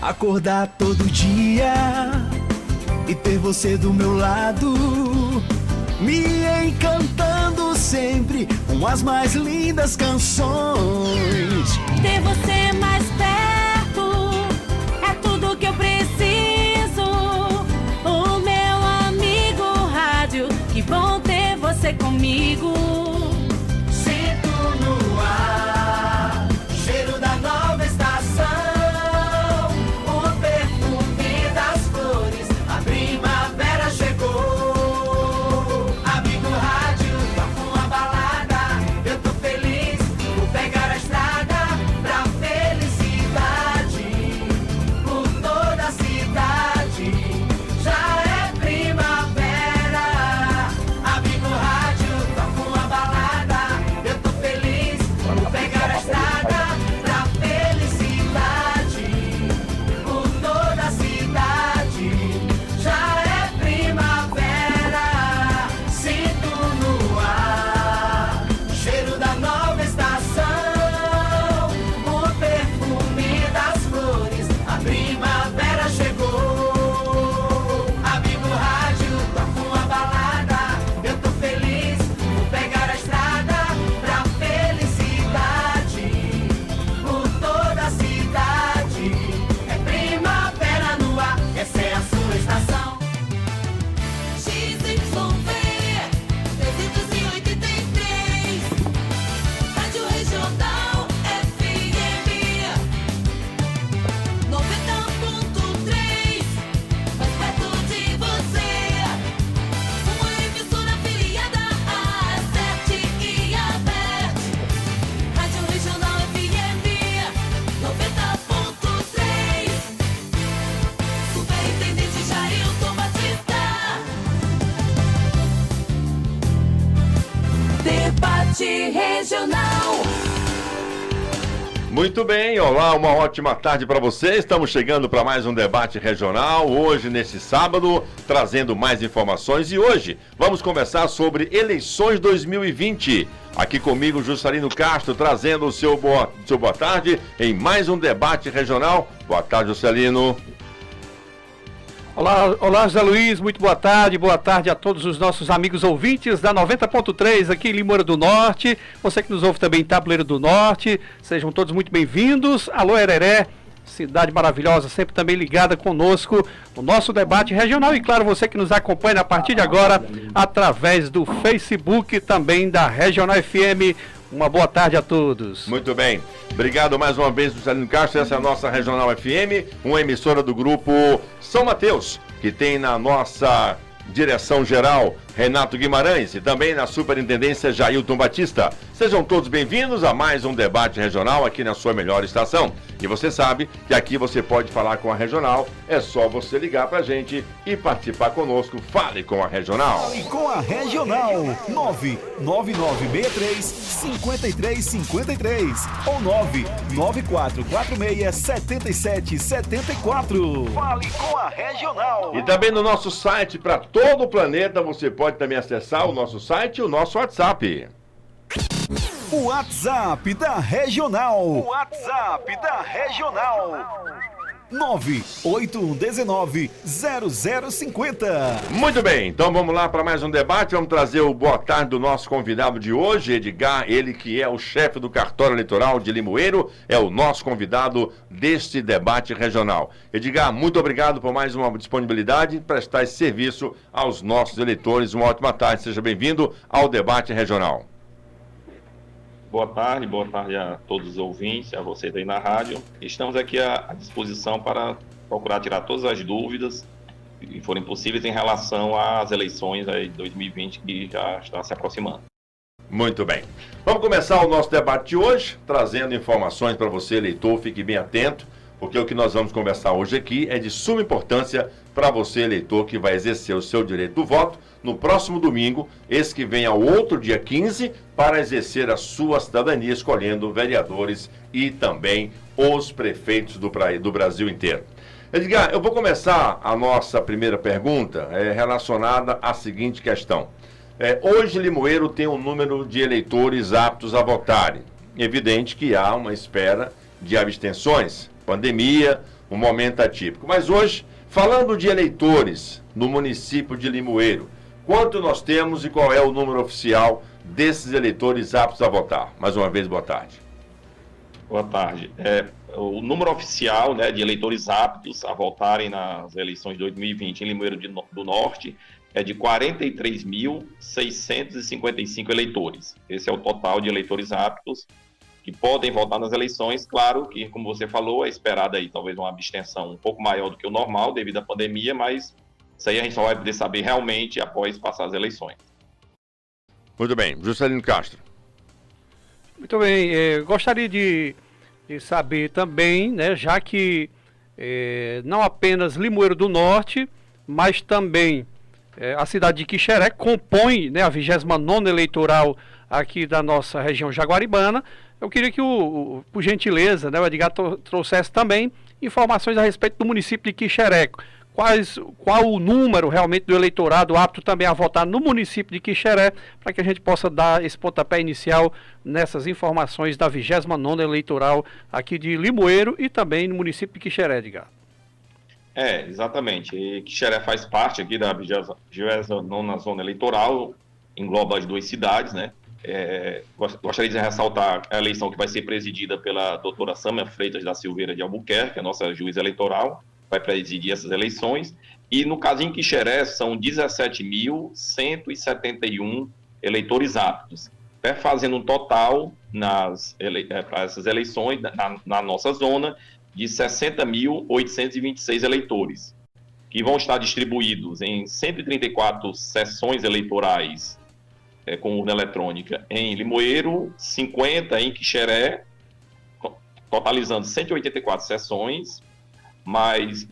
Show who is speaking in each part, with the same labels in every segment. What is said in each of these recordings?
Speaker 1: Acordar todo dia e ter você do meu lado, me encantando sempre com as mais lindas canções.
Speaker 2: Ter você mais perto é tudo que eu preciso. O meu amigo rádio, que bom ter você comigo.
Speaker 1: Sinto no ar o cheiro da nova estação, o perfume das flores, a primavera chegou. Amigo rádio, toca uma balada, eu tô feliz, vou pegar a estrada pra felicidade, por toda a cidade, já é primavera. Amigo rádio, toca uma balada, eu tô feliz, vou pegar a estrada pra felicidade, por toda a cidade, já é primavera. Sinto no ar o cheiro da nova estação, o perfume das flores, a primavera chegou. Amigo rádio, toca uma balada, eu tô feliz, vou pegar a estrada pra felicidade, por toda a cidade, é primavera no ar, essa é a sua estação.
Speaker 2: XYV 383, Rádio Regional FM 90.3, mais perto de você. Uma emissora afiliada à Sete e à Bet. Rádio Regional FM 90.3, Superintendente Jailton Batista. Debate Regional.
Speaker 3: Muito bem, olá, uma ótima tarde para você. Estamos chegando para mais um debate regional, hoje, nesse sábado, trazendo mais informações. E hoje vamos conversar sobre eleições 2020. Aqui comigo, Juscelino Castro, trazendo o seu boa tarde em mais um debate regional. Boa tarde, Juscelino.
Speaker 4: Olá, José Luiz, muito boa tarde a todos os nossos amigos ouvintes da 90.3 aqui em Limoeiro do Norte, você que nos ouve também em Tabuleiro do Norte, sejam todos muito bem-vindos. Alô, Hereré, cidade maravilhosa, sempre também ligada conosco no nosso debate regional, e claro, você que nos acompanha a partir de agora através do Facebook também da Regional FM. Uma boa tarde a todos.
Speaker 3: Muito bem. Obrigado mais uma vez, Juscelino Castro. Essa é a nossa Regional FM, uma emissora do grupo São Mateus, que tem na nossa direção geral Renato Guimarães e também na superintendência Jailton Batista. Sejam todos bem-vindos a mais um debate regional aqui na sua melhor estação. E você sabe que aqui você pode falar com a Regional, é só você ligar pra gente e participar conosco. Fale com a Regional.
Speaker 1: Fale com a Regional, 99963-5353 ou 99446-7774. Fale com a Regional.
Speaker 3: E também no nosso site, para todo o planeta, você pode também acessar o nosso site e o nosso WhatsApp.
Speaker 1: O WhatsApp da Regional. O WhatsApp da Regional. 981190050.
Speaker 3: Muito bem, então vamos lá para mais um debate. Vamos trazer o boa tarde do nosso convidado de hoje, Edgar, ele que é o chefe do cartório eleitoral de Limoeiro, é o nosso convidado deste debate regional. Edgar, muito obrigado por mais uma disponibilidade de prestar esse serviço aos nossos eleitores. Uma ótima tarde, seja bem-vindo ao debate regional.
Speaker 5: Boa tarde a todos os ouvintes, a vocês aí na rádio. Estamos aqui à disposição para procurar tirar todas as dúvidas que forem possíveis em relação às eleições aí de 2020 que já está se aproximando.
Speaker 3: Muito bem. Vamos começar o nosso debate de hoje, trazendo informações para você, eleitor, fique bem atento, porque o que nós vamos conversar hoje aqui é de suma importância para você, eleitor, que vai exercer o seu direito do voto no próximo domingo, esse que vem ao outro dia 15, para exercer a sua cidadania, escolhendo vereadores e também os prefeitos do Brasil inteiro. Edgar, eu vou começar a nossa primeira pergunta relacionada à seguinte questão. Hoje, Limoeiro tem um número de eleitores aptos a votarem. Evidente que há uma espera de abstenções, pandemia, um momento atípico. Mas hoje, falando de eleitores no município de Limoeiro, quanto nós temos e qual é o número oficial desses eleitores aptos a votar? Mais uma vez, boa tarde.
Speaker 5: Boa tarde. O número oficial, né, de eleitores aptos a votarem nas eleições de 2020 em Limoeiro do Norte é de 43.655 eleitores. Esse é o total de eleitores aptos que podem votar nas eleições. Claro que, como você falou, é esperada aí talvez uma abstenção um pouco maior do que o normal devido à pandemia, mas isso aí a gente só vai poder saber realmente após passar as eleições.
Speaker 3: Muito bem. Juscelino Castro.
Speaker 4: Muito bem. Gostaria de saber também, né, já que não apenas Limoeiro do Norte, mas também a cidade de Quixeré compõe, né, a 29ª eleitoral aqui da nossa região jaguaribana. Eu queria que, por gentileza, né, o Edgar trouxesse também informações a respeito do município de Quixeré. Qual o número realmente do eleitorado apto também a votar no município de Quixeré, para que a gente possa dar esse pontapé inicial nessas informações da 29ª eleitoral aqui de Limoeiro e também no município de Quixeré, Edgar.
Speaker 5: Exatamente. E Quixeré faz parte aqui da 29ª zona eleitoral, engloba as duas cidades, né? Gostaria de ressaltar a eleição que vai ser presidida pela doutora Sâmia Freitas da Silveira de Albuquerque, a nossa juíza eleitoral, vai presidir essas eleições. E no caso em Quixeré, são 17.171 eleitores aptos, fazendo um total para essas eleições, na nossa zona, de 60.826 eleitores, que vão estar distribuídos em 134 sessões eleitorais com urna eletrônica em Limoeiro, 50 em Quixeré, totalizando 184 sessões, mas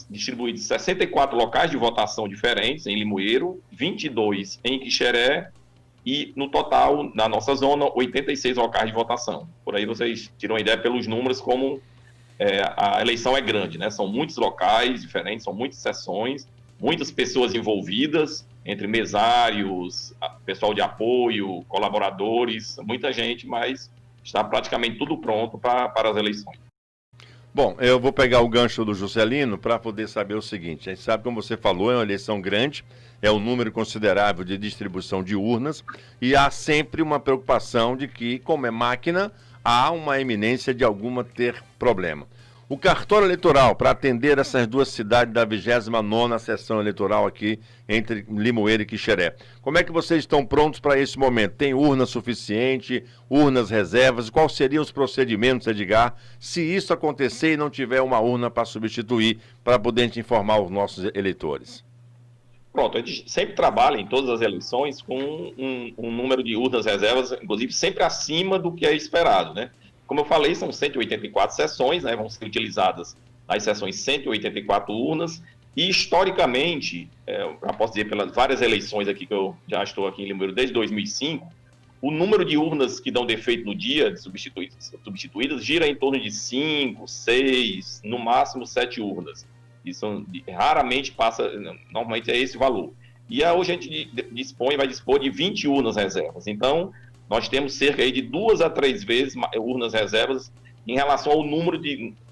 Speaker 5: distribuídos em 64 locais de votação diferentes em Limoeiro, 22 em Quixeré e, no total, na nossa zona, 86 locais de votação. Por aí vocês tiram a ideia pelos números como a eleição é grande, né? São muitos locais diferentes, são muitas sessões, muitas pessoas envolvidas, entre mesários, pessoal de apoio, colaboradores, muita gente, mas está praticamente tudo pronto para as eleições.
Speaker 3: Bom, eu vou pegar o gancho do Juscelino para poder saber o seguinte. A gente sabe, como você falou, é uma eleição grande, é um número considerável de distribuição de urnas e há sempre uma preocupação de que, como é máquina, há uma eminência de alguma ter problema. O cartório eleitoral para atender essas duas cidades da 29ª sessão eleitoral aqui entre Limoeiro e Quixeré. Como é que vocês estão prontos para esse momento? Tem urna suficiente, urnas reservas? Quais seriam os procedimentos, Edgar, se isso acontecer e não tiver uma urna para substituir, para poder a gente informar os nossos eleitores?
Speaker 5: Pronto, a gente sempre trabalha em todas as eleições com um número de urnas reservas, inclusive sempre acima do que é esperado, né? Como eu falei, são 184 sessões, né? Vão ser utilizadas nas sessões 184 urnas, e historicamente, já posso dizer pelas várias eleições aqui que eu já estou aqui em Limoeiro desde 2005, o número de urnas que dão defeito no dia de substituídas gira em torno de 5, 6, no máximo 7 urnas. Isso raramente passa, normalmente é esse valor. E hoje a gente vai dispor de 20 urnas reservas. Então, nós temos cerca aí de 2 a 3 vezes urnas reservas em relação ao número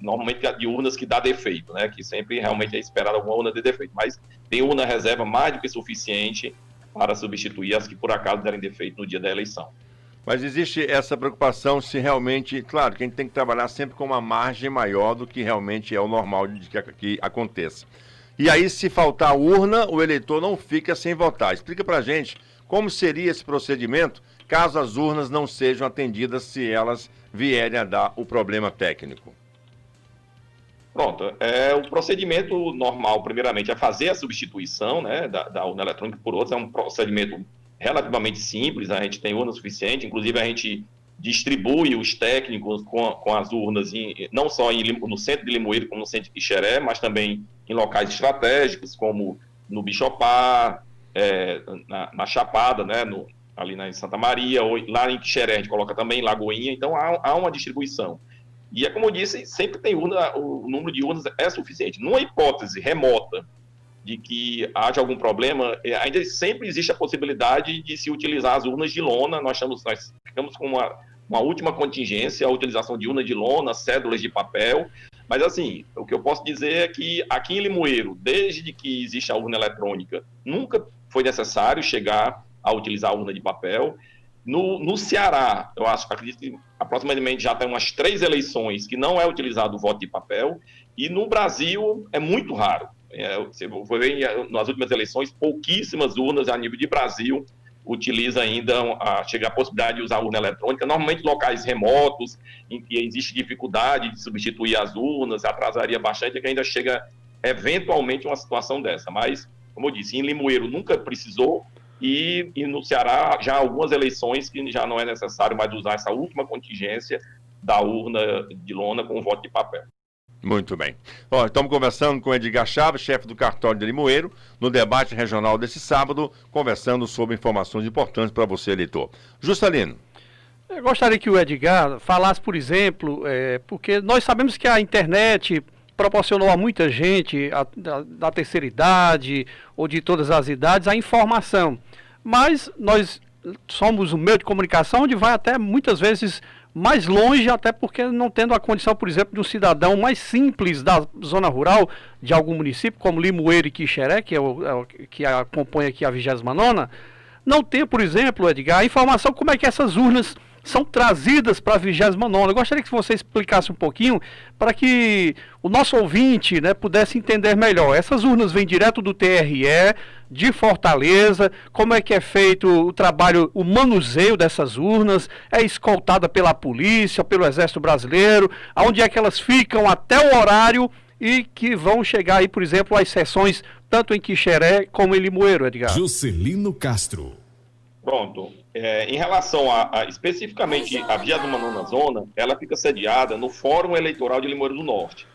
Speaker 5: normalmente de urnas que dá defeito, né? Que sempre realmente é esperado alguma urna de defeito. Mas tem urna reserva mais do que suficiente para substituir as que por acaso derem defeito no dia da eleição.
Speaker 3: Mas existe essa preocupação se realmente, claro, que a gente tem que trabalhar sempre com uma margem maior do que realmente é o normal de que aconteça. E aí, se faltar urna, o eleitor não fica sem votar. Explica pra gente como seria esse procedimento caso as urnas não sejam atendidas, se elas vierem a dar o problema técnico.
Speaker 5: Pronto, o procedimento normal, primeiramente, é fazer a substituição, né, da urna eletrônica por outra. É um procedimento relativamente simples, a gente tem urna suficiente, inclusive a gente distribui os técnicos com as urnas não só no centro de Limoeiro, como no centro de Quixeré, mas também em locais estratégicos, como no Bichopá, na Chapada, né, ali na Santa Maria, ou lá em Quixeré a gente coloca também Lagoinha, então há uma distribuição. E como eu disse, sempre tem urna, o número de urnas é suficiente. Numa hipótese remota de que haja algum problema, ainda sempre existe a possibilidade de se utilizar as urnas de lona. Nós ficamos com uma última contingência, a utilização de urnas de lona, cédulas de papel, Mas, assim, o que eu posso dizer é que aqui em Limoeiro, desde que existe a urna eletrônica, nunca foi necessário chegar a utilizar a urna de papel. No Ceará, acredito que aproximadamente já tem umas 3 eleições que não é utilizado o voto de papel, e no Brasil é muito raro. Você foi ver nas últimas eleições, pouquíssimas urnas a nível de Brasil utiliza ainda, chega a possibilidade de usar a urna eletrônica, normalmente locais remotos, em que existe dificuldade de substituir as urnas, atrasaria bastante, que ainda chega eventualmente uma situação dessa. Mas, como eu disse, em Limoeiro nunca precisou, e no Ceará já há algumas eleições que já não é necessário mais usar essa última contingência da urna de lona com voto de papel.
Speaker 3: Muito bem. Ó, estamos conversando com Edgar Chaves, chefe do cartório de Limoeiro, no debate regional desse sábado, conversando sobre informações importantes para você, eleitor. Juscelino.
Speaker 4: Eu gostaria que o Edgar falasse, por exemplo, porque nós sabemos que a internet proporcionou a muita gente, da terceira idade ou de todas as idades, a informação. Mas nós somos um meio de comunicação onde vai até muitas vezes mais longe, até porque não tendo a condição, por exemplo, de um cidadão mais simples da zona rural de algum município, como Limoeiro e Quixeré, que compõe aqui a 29ª, não ter, por exemplo, Edgar, a informação como é que essas urnas são trazidas para a 29ª. Eu gostaria que você explicasse um pouquinho para que o nosso ouvinte, né, pudesse entender melhor. Essas urnas vêm direto do TRE, de Fortaleza, como é que é feito o trabalho, o manuseio dessas urnas, é escoltada pela polícia, pelo Exército Brasileiro, onde é que elas ficam até o horário e que vão chegar aí, por exemplo, às sessões tanto em Quixeré como em Limoeiro, Edgar.
Speaker 1: Juscelino Castro.
Speaker 5: Pronto. Em relação especificamente a 29ª Zona, ela fica sediada no Fórum Eleitoral de Limoeiro do Norte.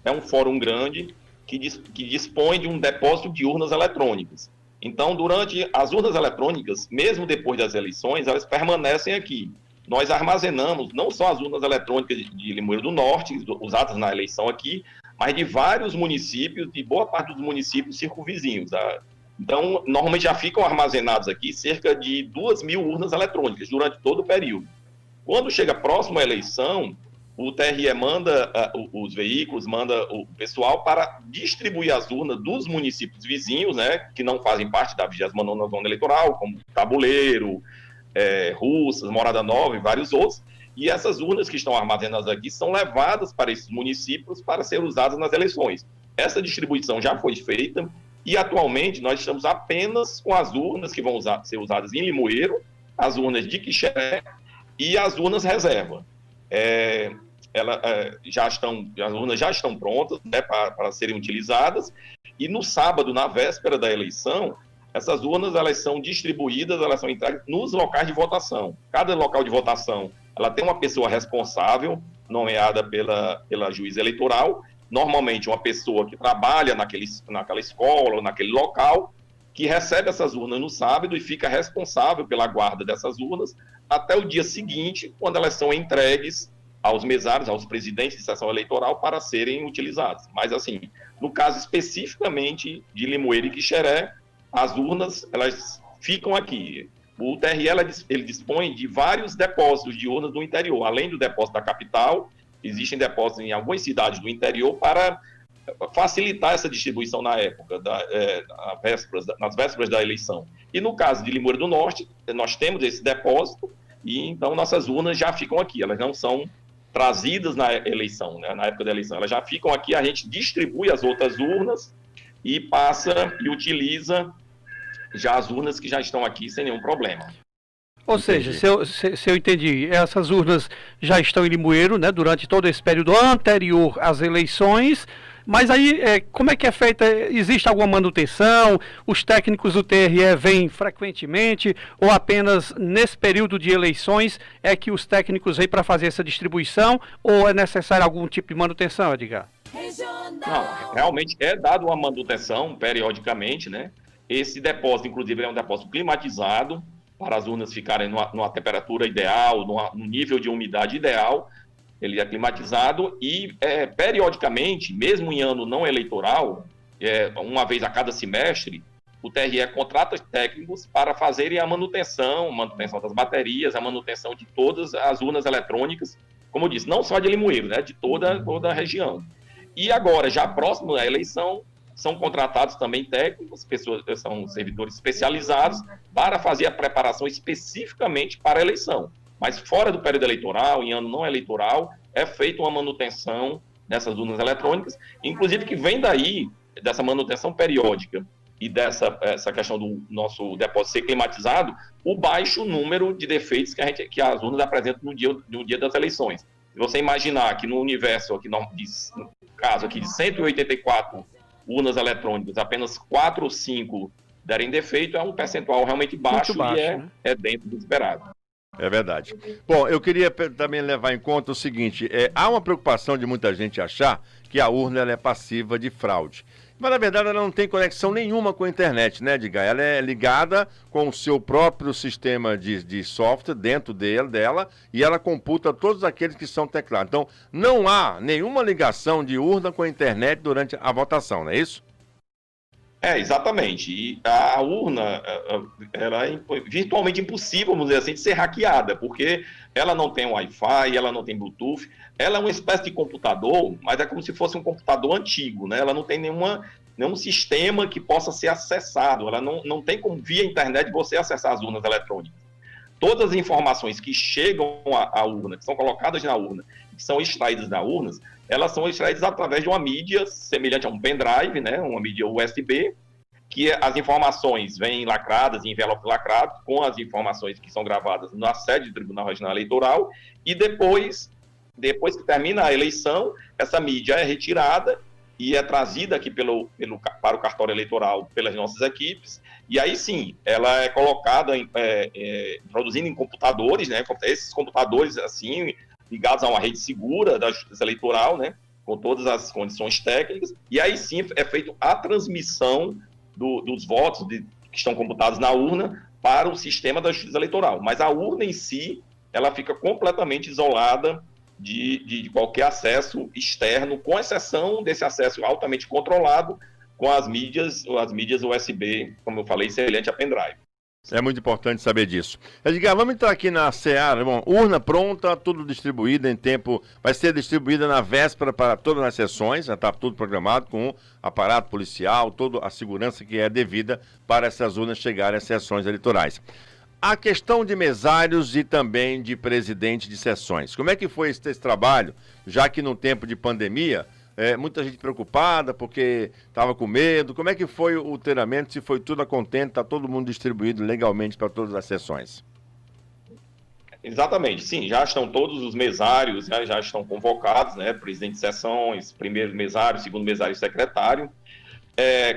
Speaker 5: É um fórum grande que dispõe de um depósito de urnas eletrônicas. Então, durante as urnas eletrônicas, mesmo depois das eleições, elas permanecem aqui. Nós armazenamos não só as urnas eletrônicas de Limoeiro do Norte, usadas na eleição aqui, mas de vários municípios, de boa parte dos municípios circunvizinhos. Então, normalmente já ficam armazenados aqui cerca de 2.000 urnas eletrônicas durante todo o período. Quando chega próximo à eleição, o TRE manda os veículos, manda o pessoal para distribuir as urnas dos municípios vizinhos, né, que não fazem parte da 29ª Zona Eleitoral, como Tabuleiro, Russas, Morada Nova e vários outros. E essas urnas que estão armazenadas aqui são levadas para esses municípios para serem usadas nas eleições. Essa distribuição já foi feita. E atualmente nós estamos apenas com as urnas que vão ser usadas em Limoeiro, as urnas de Quixeré e as urnas reserva. As urnas já estão prontas, né, para serem utilizadas, e no sábado, na véspera da eleição, essas urnas elas são distribuídas, elas são entregues nos locais de votação. Cada local de votação ela tem uma pessoa responsável, nomeada pela juíza eleitoral, normalmente uma pessoa que trabalha naquela escola ou naquele local, que recebe essas urnas no sábado e fica responsável pela guarda dessas urnas até o dia seguinte, quando elas são entregues aos mesários, aos presidentes de sessão eleitoral para serem utilizadas. Mas, assim, no caso especificamente de Limoeiro e Quixeré, as urnas, elas ficam aqui. O TRE, ele dispõe de vários depósitos de urnas no interior, além do depósito da capital. Existem depósitos em algumas cidades do interior para facilitar essa distribuição na época, nas vésperas da eleição. E no caso de Limoeiro do Norte, nós temos esse depósito e então nossas urnas já ficam aqui, elas não são trazidas na eleição, né, na época da eleição, elas já ficam aqui, a gente distribui as outras urnas e passa e utiliza já as urnas que já estão aqui sem nenhum problema.
Speaker 4: Ou seja, se eu entendi, essas urnas já estão em Limoeiro, né, durante todo esse período anterior às eleições, mas aí como é que é feita? Existe alguma manutenção? Os técnicos do TRE vêm frequentemente ou apenas nesse período de eleições é que os técnicos vêm para fazer essa distribuição ou é necessário algum tipo de manutenção, Edgar?
Speaker 5: Não, realmente é dado uma manutenção periodicamente, né? Esse depósito, inclusive, é um depósito climatizado, para as urnas ficarem numa temperatura ideal, num nível de umidade ideal, ele é climatizado e, periodicamente, mesmo em ano não eleitoral, uma vez a cada semestre, o TRE contrata técnicos para fazerem a manutenção das baterias, a manutenção de todas as urnas eletrônicas, como eu disse, não só de Limoeiro, né, de toda a região. E agora, já próximo à eleição, são contratados também técnicos, são servidores especializados para fazer a preparação especificamente para a eleição. Mas fora do período eleitoral, em ano não eleitoral, é feita uma manutenção nessas urnas eletrônicas, inclusive que vem daí, dessa manutenção periódica e essa questão do nosso depósito ser climatizado, o baixo número de defeitos que as urnas apresentam no dia das eleições. Se você imaginar que no universo, aqui, no caso aqui de 184 urnas eletrônicas, apenas 4 ou 5 derem defeito, é um percentual realmente baixo, e é dentro do esperado.
Speaker 3: É verdade. Bom, eu queria também levar em conta o seguinte, há uma preocupação de muita gente achar que a urna ela é passiva de fraude. Mas, na verdade, ela não tem conexão nenhuma com a internet, né, Edgar? Ela é ligada com o seu próprio sistema de software dentro dela e ela computa todos aqueles que são teclados. Então, não há nenhuma ligação de urna com a internet durante a votação, não é isso?
Speaker 5: Exatamente. E a urna, ela é virtualmente impossível, vamos dizer assim, de ser hackeada, porque ela não tem Wi-Fi, ela não tem Bluetooth, ela é uma espécie de computador, mas é como se fosse um computador antigo, né? Ela não tem nenhum sistema que possa ser acessado, ela não tem como, via internet, você acessar as urnas eletrônicas. Todas as informações que chegam à urna, que são colocadas na urna, que são extraídas da urna, elas são extraídas através de uma mídia semelhante a um pendrive, né, uma mídia USB, que as informações vêm lacradas, em envelope lacrado, com as informações que são gravadas na sede do Tribunal Regional Eleitoral, e depois que termina a eleição, essa mídia é retirada e é trazida aqui para o cartório eleitoral pelas nossas equipes, e aí sim, ela é colocada, produzindo em computadores, né, esses computadores, assim, ligados a uma rede segura da Justiça Eleitoral, né, com todas as condições técnicas, e aí sim é feita a transmissão dos votos que estão computados na urna para o sistema da Justiça Eleitoral. Mas a urna em si, ela fica completamente isolada de qualquer acesso externo, com exceção desse acesso altamente controlado com as mídias USB, como eu falei, semelhante a pendrive.
Speaker 3: É muito importante saber disso. Edgar, vamos entrar aqui na Seara. Bom, urna pronta, tudo distribuído em tempo. Vai ser distribuída na véspera para todas as sessões. Já está tudo programado com o aparato policial, toda a segurança que é devida para essas urnas chegarem às sessões eleitorais. A questão de mesários e também de presidente de sessões. Como é que foi esse trabalho, já que no tempo de pandemia, muita gente preocupada porque estava com medo? Como é que foi o treinamento? Se foi tudo a contento, está todo mundo distribuído legalmente para todas as sessões?
Speaker 5: Exatamente, sim, já estão todos os mesários, já estão convocados, né, presidente de sessões, primeiro mesário, segundo mesário e secretário.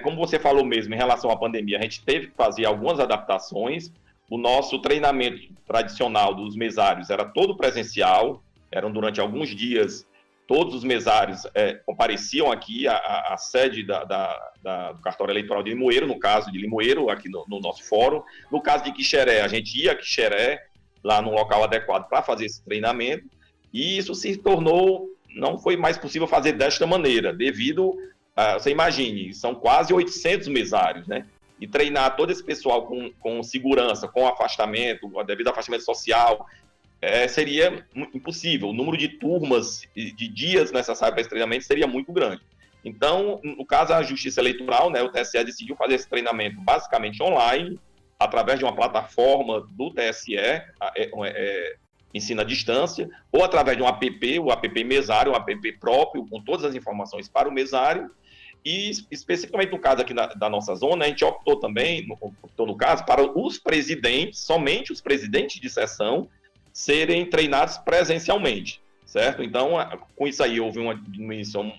Speaker 5: Como você falou mesmo, em relação à pandemia, a gente teve que fazer algumas adaptações. O nosso treinamento tradicional dos mesários era todo presencial, eram durante alguns dias. Todos os mesários compareciam aqui à sede do cartório eleitoral de Limoeiro, no caso de Limoeiro, aqui no nosso fórum. No caso de Quixeré, a gente ia a Quixeré, lá num local adequado para fazer esse treinamento, e isso se tornou, não foi mais possível fazer desta maneira, devido, você imagine, são quase 800 mesários, né? E treinar todo esse pessoal com segurança, com afastamento, devido ao afastamento social, seria impossível. O número de turmas e de dias necessários para esse treinamento seria muito grande. Então, no caso da Justiça Eleitoral, né, o TSE decidiu fazer esse treinamento basicamente online, através de uma plataforma do TSE, ensino à distância, ou através de um app, o app mesário, um app próprio, com todas as informações para o mesário. E especificamente no caso aqui da nossa zona, a gente optou também, no caso, para os presidentes, somente os presidentes de sessão, serem treinados presencialmente, certo? Então, com isso aí, houve uma diminuição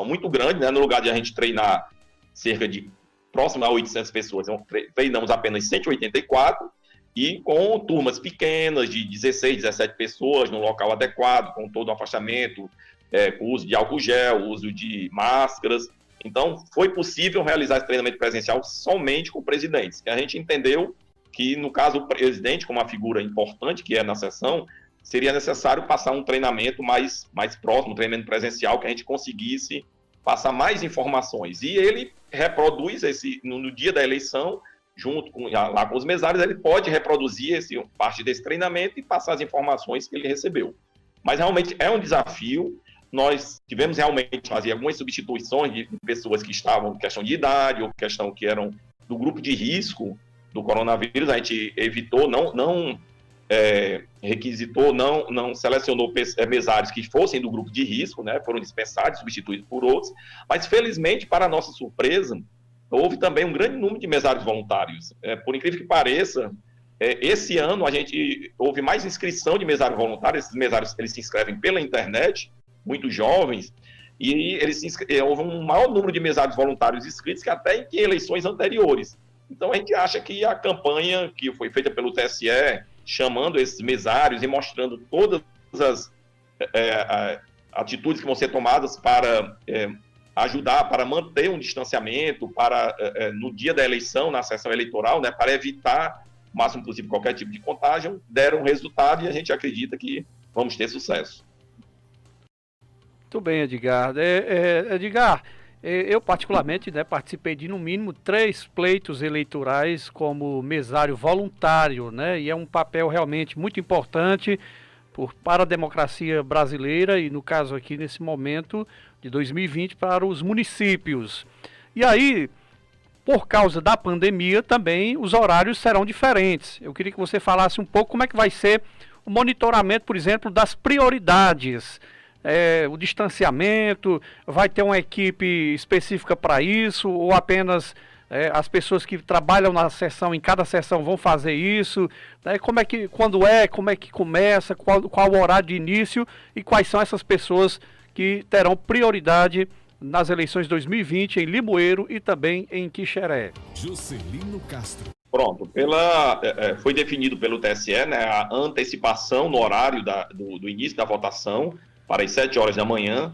Speaker 5: muito grande, né? No lugar de a gente treinar cerca de próximo a 800 pessoas, então, treinamos apenas 184, e com turmas pequenas, de 16, 17 pessoas, no local adequado, com todo o afastamento, com uso de álcool gel, uso de máscaras. Então, foi possível realizar esse treinamento presencial somente com presidentes, que a gente entendeu que, no caso, o presidente, como uma figura importante que é na sessão, seria necessário passar um treinamento mais próximo, um treinamento presencial, que a gente conseguisse passar mais informações. E ele reproduz no dia da eleição, junto lá com os mesários, ele pode reproduzir parte desse treinamento e passar as informações que ele recebeu. Mas realmente é um desafio. nós tivemos realmente que fazer algumas substituições de pessoas que estavam em questão de idade ou questão que eram do grupo de risco do coronavírus. A gente evitou, não requisitou, não selecionou mesários que fossem do grupo de risco, né? Foram dispensados, substituídos por outros, mas felizmente, para nossa surpresa, houve também um grande número de mesários voluntários. Por incrível que pareça, esse ano a gente houve mais inscrição de mesários voluntários. Esses mesários eles se inscrevem pela internet, muito jovens, e houve um maior número de mesários voluntários inscritos que até em eleições anteriores. Então a gente acha que a campanha que foi feita pelo TSE, chamando esses mesários e mostrando todas as atitudes que vão ser tomadas para ajudar, para manter um distanciamento, para no dia da eleição, na sessão eleitoral, né, para evitar o máximo possível qualquer tipo de contágio, deram resultado e a gente acredita que vamos ter sucesso.
Speaker 4: Muito bem, Edgar. Edgar, eu particularmente, né, participei de no mínimo 3 pleitos eleitorais como mesário voluntário, né, e é um papel realmente muito importante para a democracia brasileira e, no caso aqui, nesse momento de 2020, para os municípios. E aí, por causa da pandemia, também os horários serão diferentes. Eu queria que você falasse um pouco como é que vai ser o monitoramento, por exemplo, das prioridades. O distanciamento, vai ter uma equipe específica para isso, ou apenas as pessoas que trabalham na sessão, em cada sessão, vão fazer isso, né? Como é que começa, qual o horário de início e quais são essas pessoas que terão prioridade nas eleições de 2020 em Limoeiro e também em Quixeré.
Speaker 6: Juscelino Castro.
Speaker 5: Pronto, foi definido pelo TSE, né, a antecipação no horário do início da votação para as 7 horas da manhã.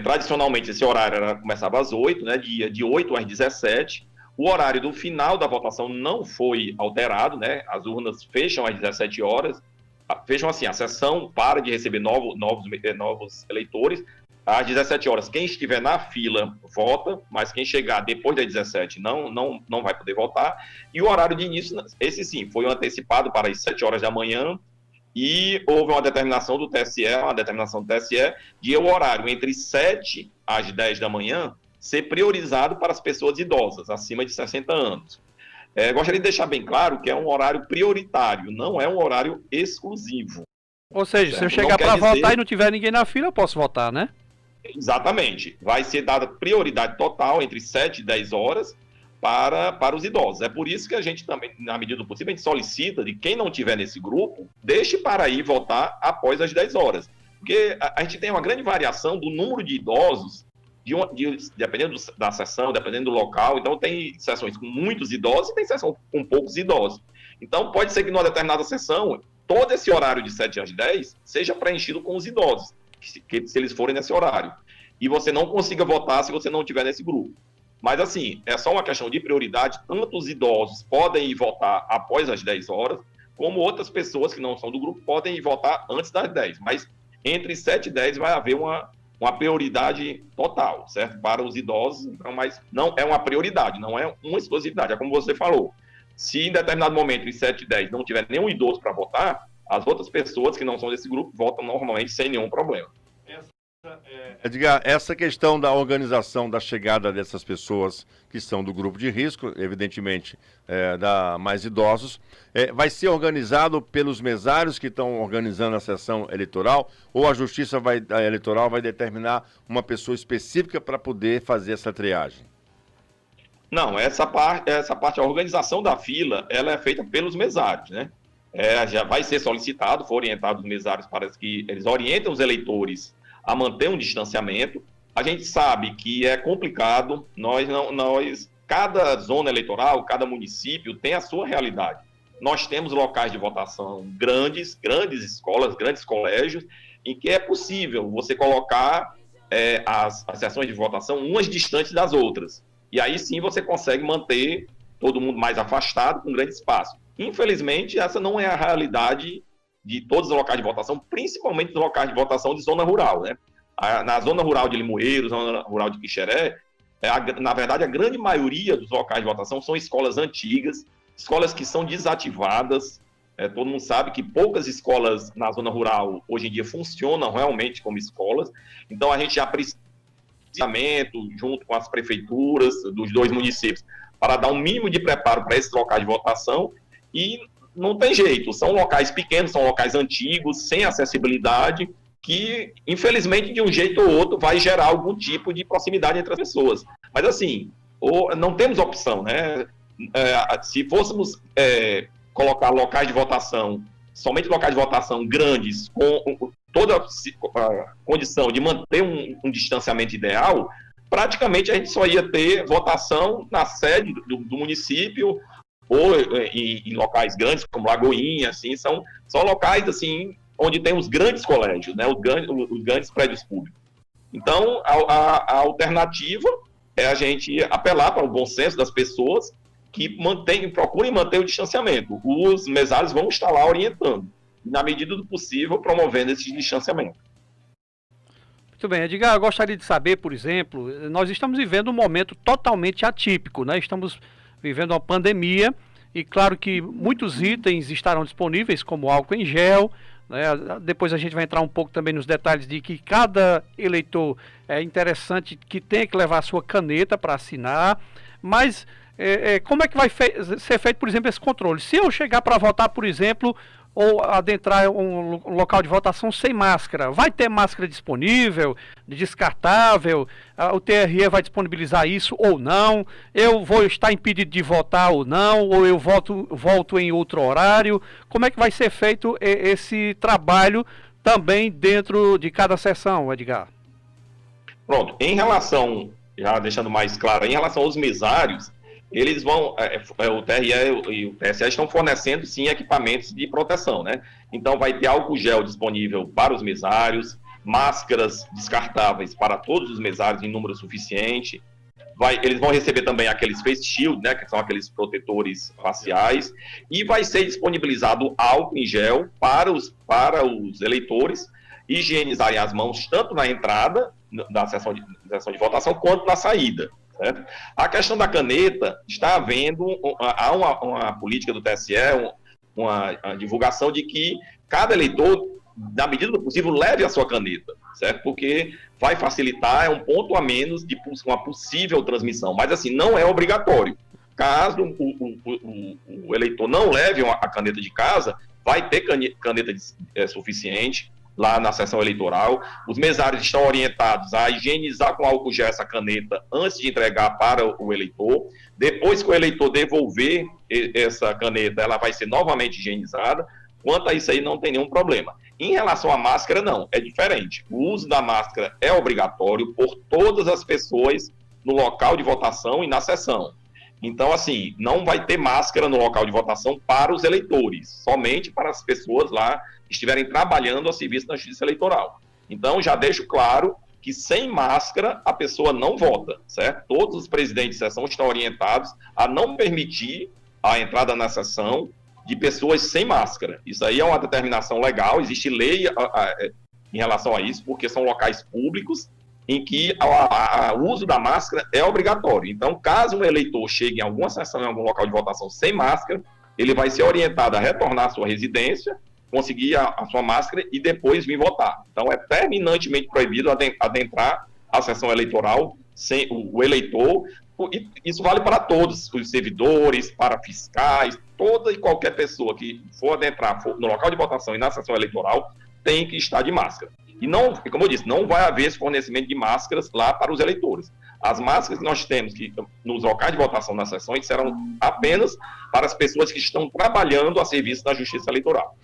Speaker 5: Tradicionalmente, esse horário começava às 8, né, de 8 às 17. O horário do final da votação não foi alterado, né, as urnas fecham às 17 horas. Vejam assim, a sessão para de receber novos eleitores. Às 17 horas, quem estiver na fila vota, mas quem chegar depois das 17 não vai poder votar. E o horário de início, esse sim, foi antecipado para as 7 horas da manhã. E houve uma determinação do TSE, de o horário entre 7 às 10 da manhã ser priorizado para as pessoas idosas, acima de 60 anos. Gostaria de deixar bem claro que é um horário prioritário, não é um horário exclusivo.
Speaker 4: Ou seja, se eu chegar para votar e não tiver ninguém na fila, eu posso votar, né?
Speaker 5: Exatamente. Vai ser dada prioridade total entre 7 e 10 horas para os idosos. É por isso que a gente também, na medida do possível, a gente solicita de quem não tiver nesse grupo, deixe para ir votar após as 10 horas. Porque a gente tem uma grande variação do número de idosos, dependendo da sessão, dependendo do local. Então, tem sessões com muitos idosos e tem sessão com poucos idosos. Então, pode ser que numa determinada sessão, todo esse horário de 7 às 10 seja preenchido com os idosos, se eles forem nesse horário. E você não consiga votar se você não estiver nesse grupo. Mas, assim, é só uma questão de prioridade. Tanto os idosos podem ir votar após as 10 horas, como outras pessoas que não são do grupo podem ir votar antes das 10. Mas entre 7 e 10 vai haver uma prioridade total, certo? Para os idosos, então, mas não é uma prioridade, não é uma exclusividade. É como você falou. Se em determinado momento, em 7 e 10, não tiver nenhum idoso para votar, as outras pessoas que não são desse grupo votam normalmente sem nenhum problema.
Speaker 3: Edgar, essa questão da organização da chegada dessas pessoas que são do grupo de risco, evidentemente mais idosos, vai ser organizado pelos mesários que estão organizando a sessão eleitoral, ou a Justiça Eleitoral vai determinar uma pessoa específica para poder fazer essa triagem?
Speaker 5: Não, essa parte, a organização da fila, ela é feita pelos mesários, né? Já vai ser solicitado, foi orientado os mesários para que eles orientem os eleitores a manter um distanciamento. A gente sabe que é complicado, cada zona eleitoral, cada município tem a sua realidade. Nós temos locais de votação grandes escolas, grandes colégios, em que é possível você colocar as sessões de votação umas distantes das outras. E aí sim você consegue manter todo mundo mais afastado, com grande espaço. Infelizmente, essa não é a realidade de todos os locais de votação, principalmente os locais de votação de zona rural, né? Na zona rural de Limoeiro, zona rural de Quixeré, na verdade, a grande maioria dos locais de votação são escolas antigas, escolas que são desativadas, Todo mundo sabe que poucas escolas na zona rural hoje em dia funcionam realmente como escolas, então a gente já precisa junto com as prefeituras dos 2 municípios para dar um mínimo de preparo para esses locais de votação, e não tem jeito, são locais pequenos, são locais antigos, sem acessibilidade, que infelizmente de um jeito ou outro vai gerar algum tipo de proximidade entre as pessoas. Mas assim, não temos opção, né? Se fôssemos colocar locais de votação, somente locais de votação grandes, com toda a condição de manter um distanciamento ideal, praticamente a gente só ia ter votação na sede do município ou em locais grandes, como Lagoinha, assim, são locais assim, onde tem os grandes colégios, né, os grandes prédios públicos. Então, a alternativa é a gente apelar para o bom senso das pessoas que procurem manter o distanciamento. Os mesários vão estar lá orientando, na medida do possível, promovendo esse distanciamento.
Speaker 4: Muito bem, Edgar, eu gostaria de saber, por exemplo, nós estamos vivendo um momento totalmente atípico, né? Estamos vivendo uma pandemia e claro que muitos itens estarão disponíveis, como álcool em gel, né? Depois a gente vai entrar um pouco também nos detalhes de que cada eleitor é interessante que tenha que levar a sua caneta para assinar, mas como é que vai ser feito, por exemplo, esse controle? Se eu chegar para votar, por exemplo, ou adentrar um local de votação sem máscara, vai ter máscara disponível, descartável? O TRE vai disponibilizar isso ou não? Eu vou estar impedido de votar ou não? Ou eu volto em outro horário? Como é que vai ser feito esse trabalho também dentro de cada sessão, Edgar?
Speaker 5: Pronto, em relação, já deixando mais claro, em relação aos mesários, eles vão, o TRE e o TSE estão fornecendo, sim, equipamentos de proteção, né? Então, vai ter álcool gel disponível para os mesários, máscaras descartáveis para todos os mesários em número suficiente. Eles vão receber também aqueles face shield, né? Que são aqueles protetores faciais. E vai ser disponibilizado álcool em gel para os eleitores higienizarem as mãos tanto na entrada da sessão de votação quanto na saída. Certo? A questão da caneta, está havendo uma política do TSE, uma divulgação de que cada eleitor, na medida do possível, leve a sua caneta, certo? Porque vai facilitar, é um ponto a menos de uma possível transmissão, mas assim, não é obrigatório. Caso o eleitor não leve a caneta de casa, vai ter caneta suficiente lá na sessão eleitoral. Os mesários estão orientados a higienizar com álcool gel essa caneta antes de entregar para o eleitor. Depois que o eleitor devolver essa caneta, ela vai ser novamente higienizada. Quanto a isso aí, não tem nenhum problema. Em relação à máscara, não, é diferente. O uso da máscara é obrigatório por todas as pessoas no local de votação e na sessão. Então, assim, não vai ter máscara no local de votação para os eleitores, somente para as pessoas lá que estiverem trabalhando a serviço da Justiça Eleitoral. Então, já deixo claro que sem máscara a pessoa não vota, certo? Todos os presidentes de sessão estão orientados a não permitir a entrada na sessão de pessoas sem máscara. Isso aí é uma determinação legal, existe lei em relação a isso, porque são locais públicos em que o uso da máscara é obrigatório. Então, caso um eleitor chegue em alguma sessão, em algum local de votação sem máscara, ele vai ser orientado a retornar à sua residência, conseguir a sua máscara e depois vir votar. Então, é terminantemente proibido adentrar a sessão eleitoral sem o eleitor. Isso vale para todos, os servidores, para fiscais, toda e qualquer pessoa que for adentrar no local de votação e na sessão eleitoral tem que estar de máscara. E não, como eu disse, não vai haver esse fornecimento de máscaras lá para os eleitores. As máscaras que nós temos nos locais de votação nas sessões serão apenas para as pessoas que estão trabalhando a serviço da Justiça Eleitoral.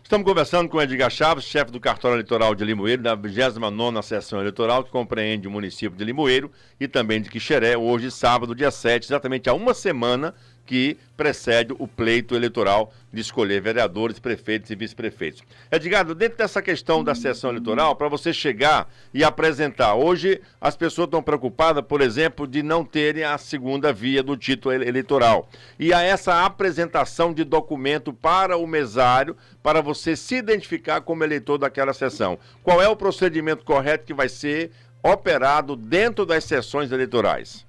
Speaker 3: Estamos conversando com Edgar Chaves, chefe do cartório eleitoral de Limoeiro, da 29ª sessão eleitoral, que compreende o município de Limoeiro e também de Quixeré, hoje, sábado, dia 7, exatamente há uma semana que precede o pleito eleitoral de escolher vereadores, prefeitos e vice-prefeitos. Edgar, dentro dessa questão da sessão eleitoral, para você chegar e apresentar, hoje as pessoas estão preocupadas, por exemplo, de não terem a segunda via do título eleitoral. E a essa apresentação de documento para o mesário, para você se identificar como eleitor daquela sessão. Qual é o procedimento correto que vai ser operado dentro das sessões eleitorais?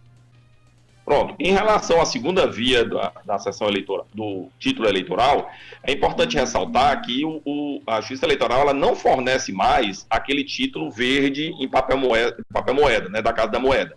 Speaker 5: Pronto. Em relação à segunda via da sessão eleitoral, do título eleitoral, é importante ressaltar que a Justiça Eleitoral ela não fornece mais aquele título verde em papel moeda, né, da Casa da Moeda.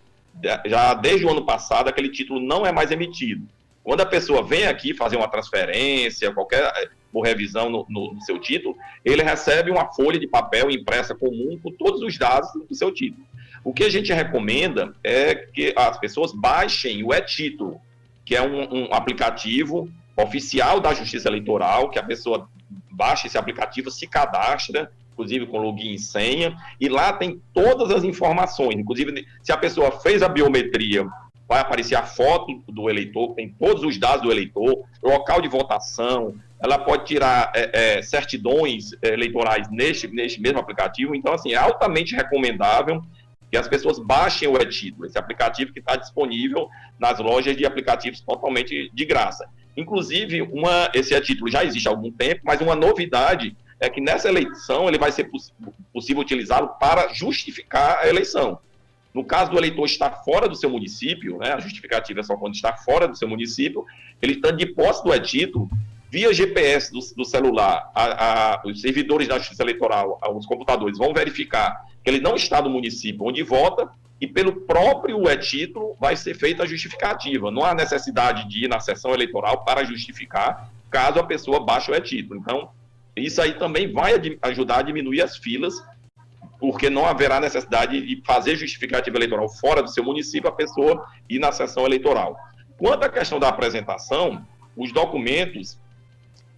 Speaker 5: Já desde o ano passado, aquele título não é mais emitido. Quando a pessoa vem aqui fazer uma transferência, qualquer ou revisão no seu título, ele recebe uma folha de papel impressa comum com todos os dados do seu título. O que a gente recomenda é que as pessoas baixem o e-título, que é um aplicativo oficial da Justiça Eleitoral, que a pessoa baixa esse aplicativo, se cadastra, inclusive com login e senha, e lá tem todas as informações, inclusive se a pessoa fez a biometria, vai aparecer a foto do eleitor, tem todos os dados do eleitor, local de votação, ela pode tirar certidões eleitorais neste mesmo aplicativo. Então, assim, é altamente recomendável que as pessoas baixem o e-título, esse aplicativo que está disponível nas lojas de aplicativos totalmente de graça. Inclusive, esse e-título já existe há algum tempo, mas uma novidade é que nessa eleição ele vai ser possível utilizá-lo para justificar a eleição. No caso do eleitor estar fora do seu município, né, a justificativa é só quando está fora do seu município, ele estando de posse do e-título, via GPS do celular, os servidores da Justiça Eleitoral, os computadores, vão verificar que ele não está no município onde vota, e pelo próprio e-título vai ser feita a justificativa. Não há necessidade de ir na sessão eleitoral para justificar, caso a pessoa baixe o e-título. Então, isso aí também vai ajudar a diminuir as filas, porque não haverá necessidade de fazer justificativa eleitoral fora do seu município, a pessoa ir na sessão eleitoral. Quanto à questão da apresentação, os documentos,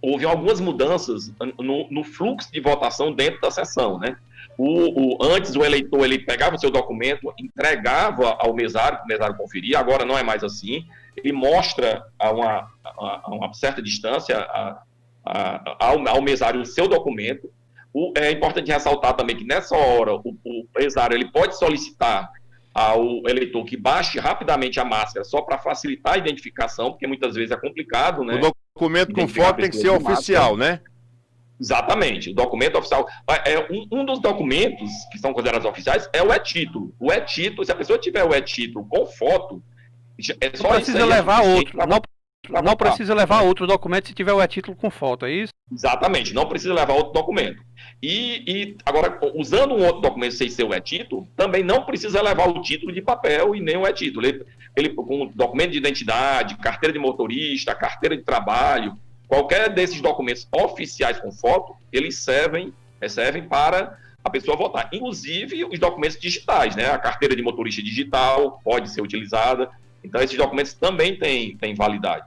Speaker 5: houve algumas mudanças no fluxo de votação dentro da sessão, né? Antes o eleitor ele pegava o seu documento, entregava ao mesário, que o mesário conferia, agora não é mais assim, ele mostra a uma certa distância ao mesário o seu documento. É importante ressaltar também que nessa hora o mesário ele pode solicitar ao eleitor que baixe rapidamente a máscara só para facilitar a identificação, porque muitas vezes é complicado, né?
Speaker 3: O documento com foto tem que ser oficial, né?
Speaker 5: Exatamente, o documento oficial. Um dos documentos que são considerados oficiais é o e-título. O e-título, se a pessoa tiver o e-título com foto,
Speaker 4: não precisa levar outro. Não precisa levar outro documento se tiver o e-título com foto, é isso?
Speaker 5: Exatamente, não precisa levar outro documento. E agora, usando um outro documento sem ser o e-título, também não precisa levar o título de papel e nem o e-título. Ele com documento de identidade, carteira de motorista, carteira de trabalho, qualquer desses documentos oficiais com foto, eles servem para a pessoa votar. Inclusive os documentos digitais, né? A carteira de motorista digital pode ser utilizada. Então, esses documentos também têm validade.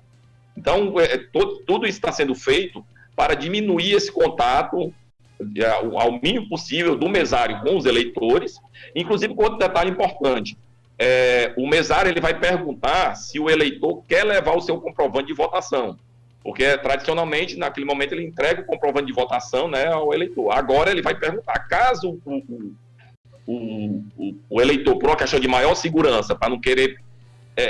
Speaker 5: Então, tudo isso está sendo feito para diminuir esse contato ao mínimo possível do mesário com os eleitores. Inclusive, com outro detalhe importante, o mesário ele vai perguntar se o eleitor quer levar o seu comprovante de votação. Porque, tradicionalmente, naquele momento, ele entrega o comprovante de votação, né, ao eleitor. Agora, ele vai perguntar, caso o eleitor, por uma questão de maior segurança, para não querer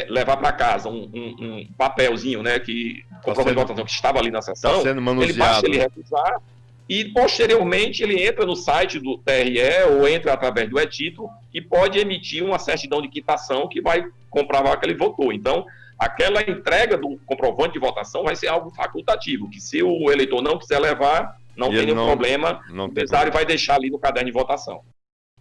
Speaker 5: levar para casa um papelzinho, né, que comprovante de votação que estava ali na sessão, ele basta ele recusar e, posteriormente, ele entra no site do TRE ou entra através do e-título e pode emitir uma certidão de quitação que vai comprovar que ele votou. Então, aquela entrega do comprovante de votação vai ser algo facultativo, que se o eleitor não quiser levar, não tem nenhum problema, o mesário vai deixar ali no caderno de votação.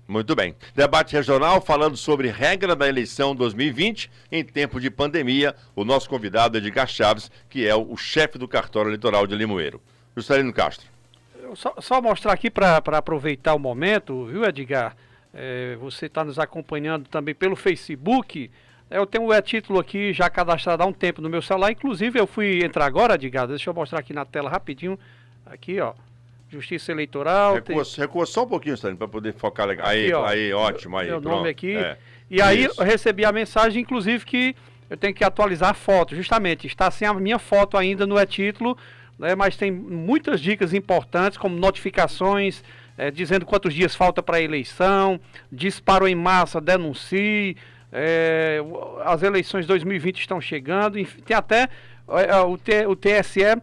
Speaker 3: Muito bem. Debate regional falando sobre regra da eleição 2020 em tempo de pandemia. O nosso convidado é Edgar Chaves, que é o chefe do cartório eleitoral de Limoeiro. Juscelino Castro.
Speaker 4: Só mostrar aqui para aproveitar o momento, viu, Edgar? Você está nos acompanhando também pelo Facebook. Eu tenho o e-título aqui já cadastrado há um tempo no meu celular. Inclusive, eu fui entrar agora, Edgar. Deixa eu mostrar aqui na tela rapidinho. Aqui, ó. Justiça Eleitoral.
Speaker 3: Recua só um pouquinho, Stanley, para poder focar legal. Aí, ótimo. Aí,
Speaker 4: meu nome aqui. E aí eu recebi a mensagem, inclusive, que eu tenho que atualizar a foto. Justamente, está sem a minha foto ainda no e-título, né, mas tem muitas dicas importantes, como notificações, dizendo quantos dias falta para a eleição, disparo em massa, denuncie, as eleições 2020 estão chegando, enfim, tem até o TSE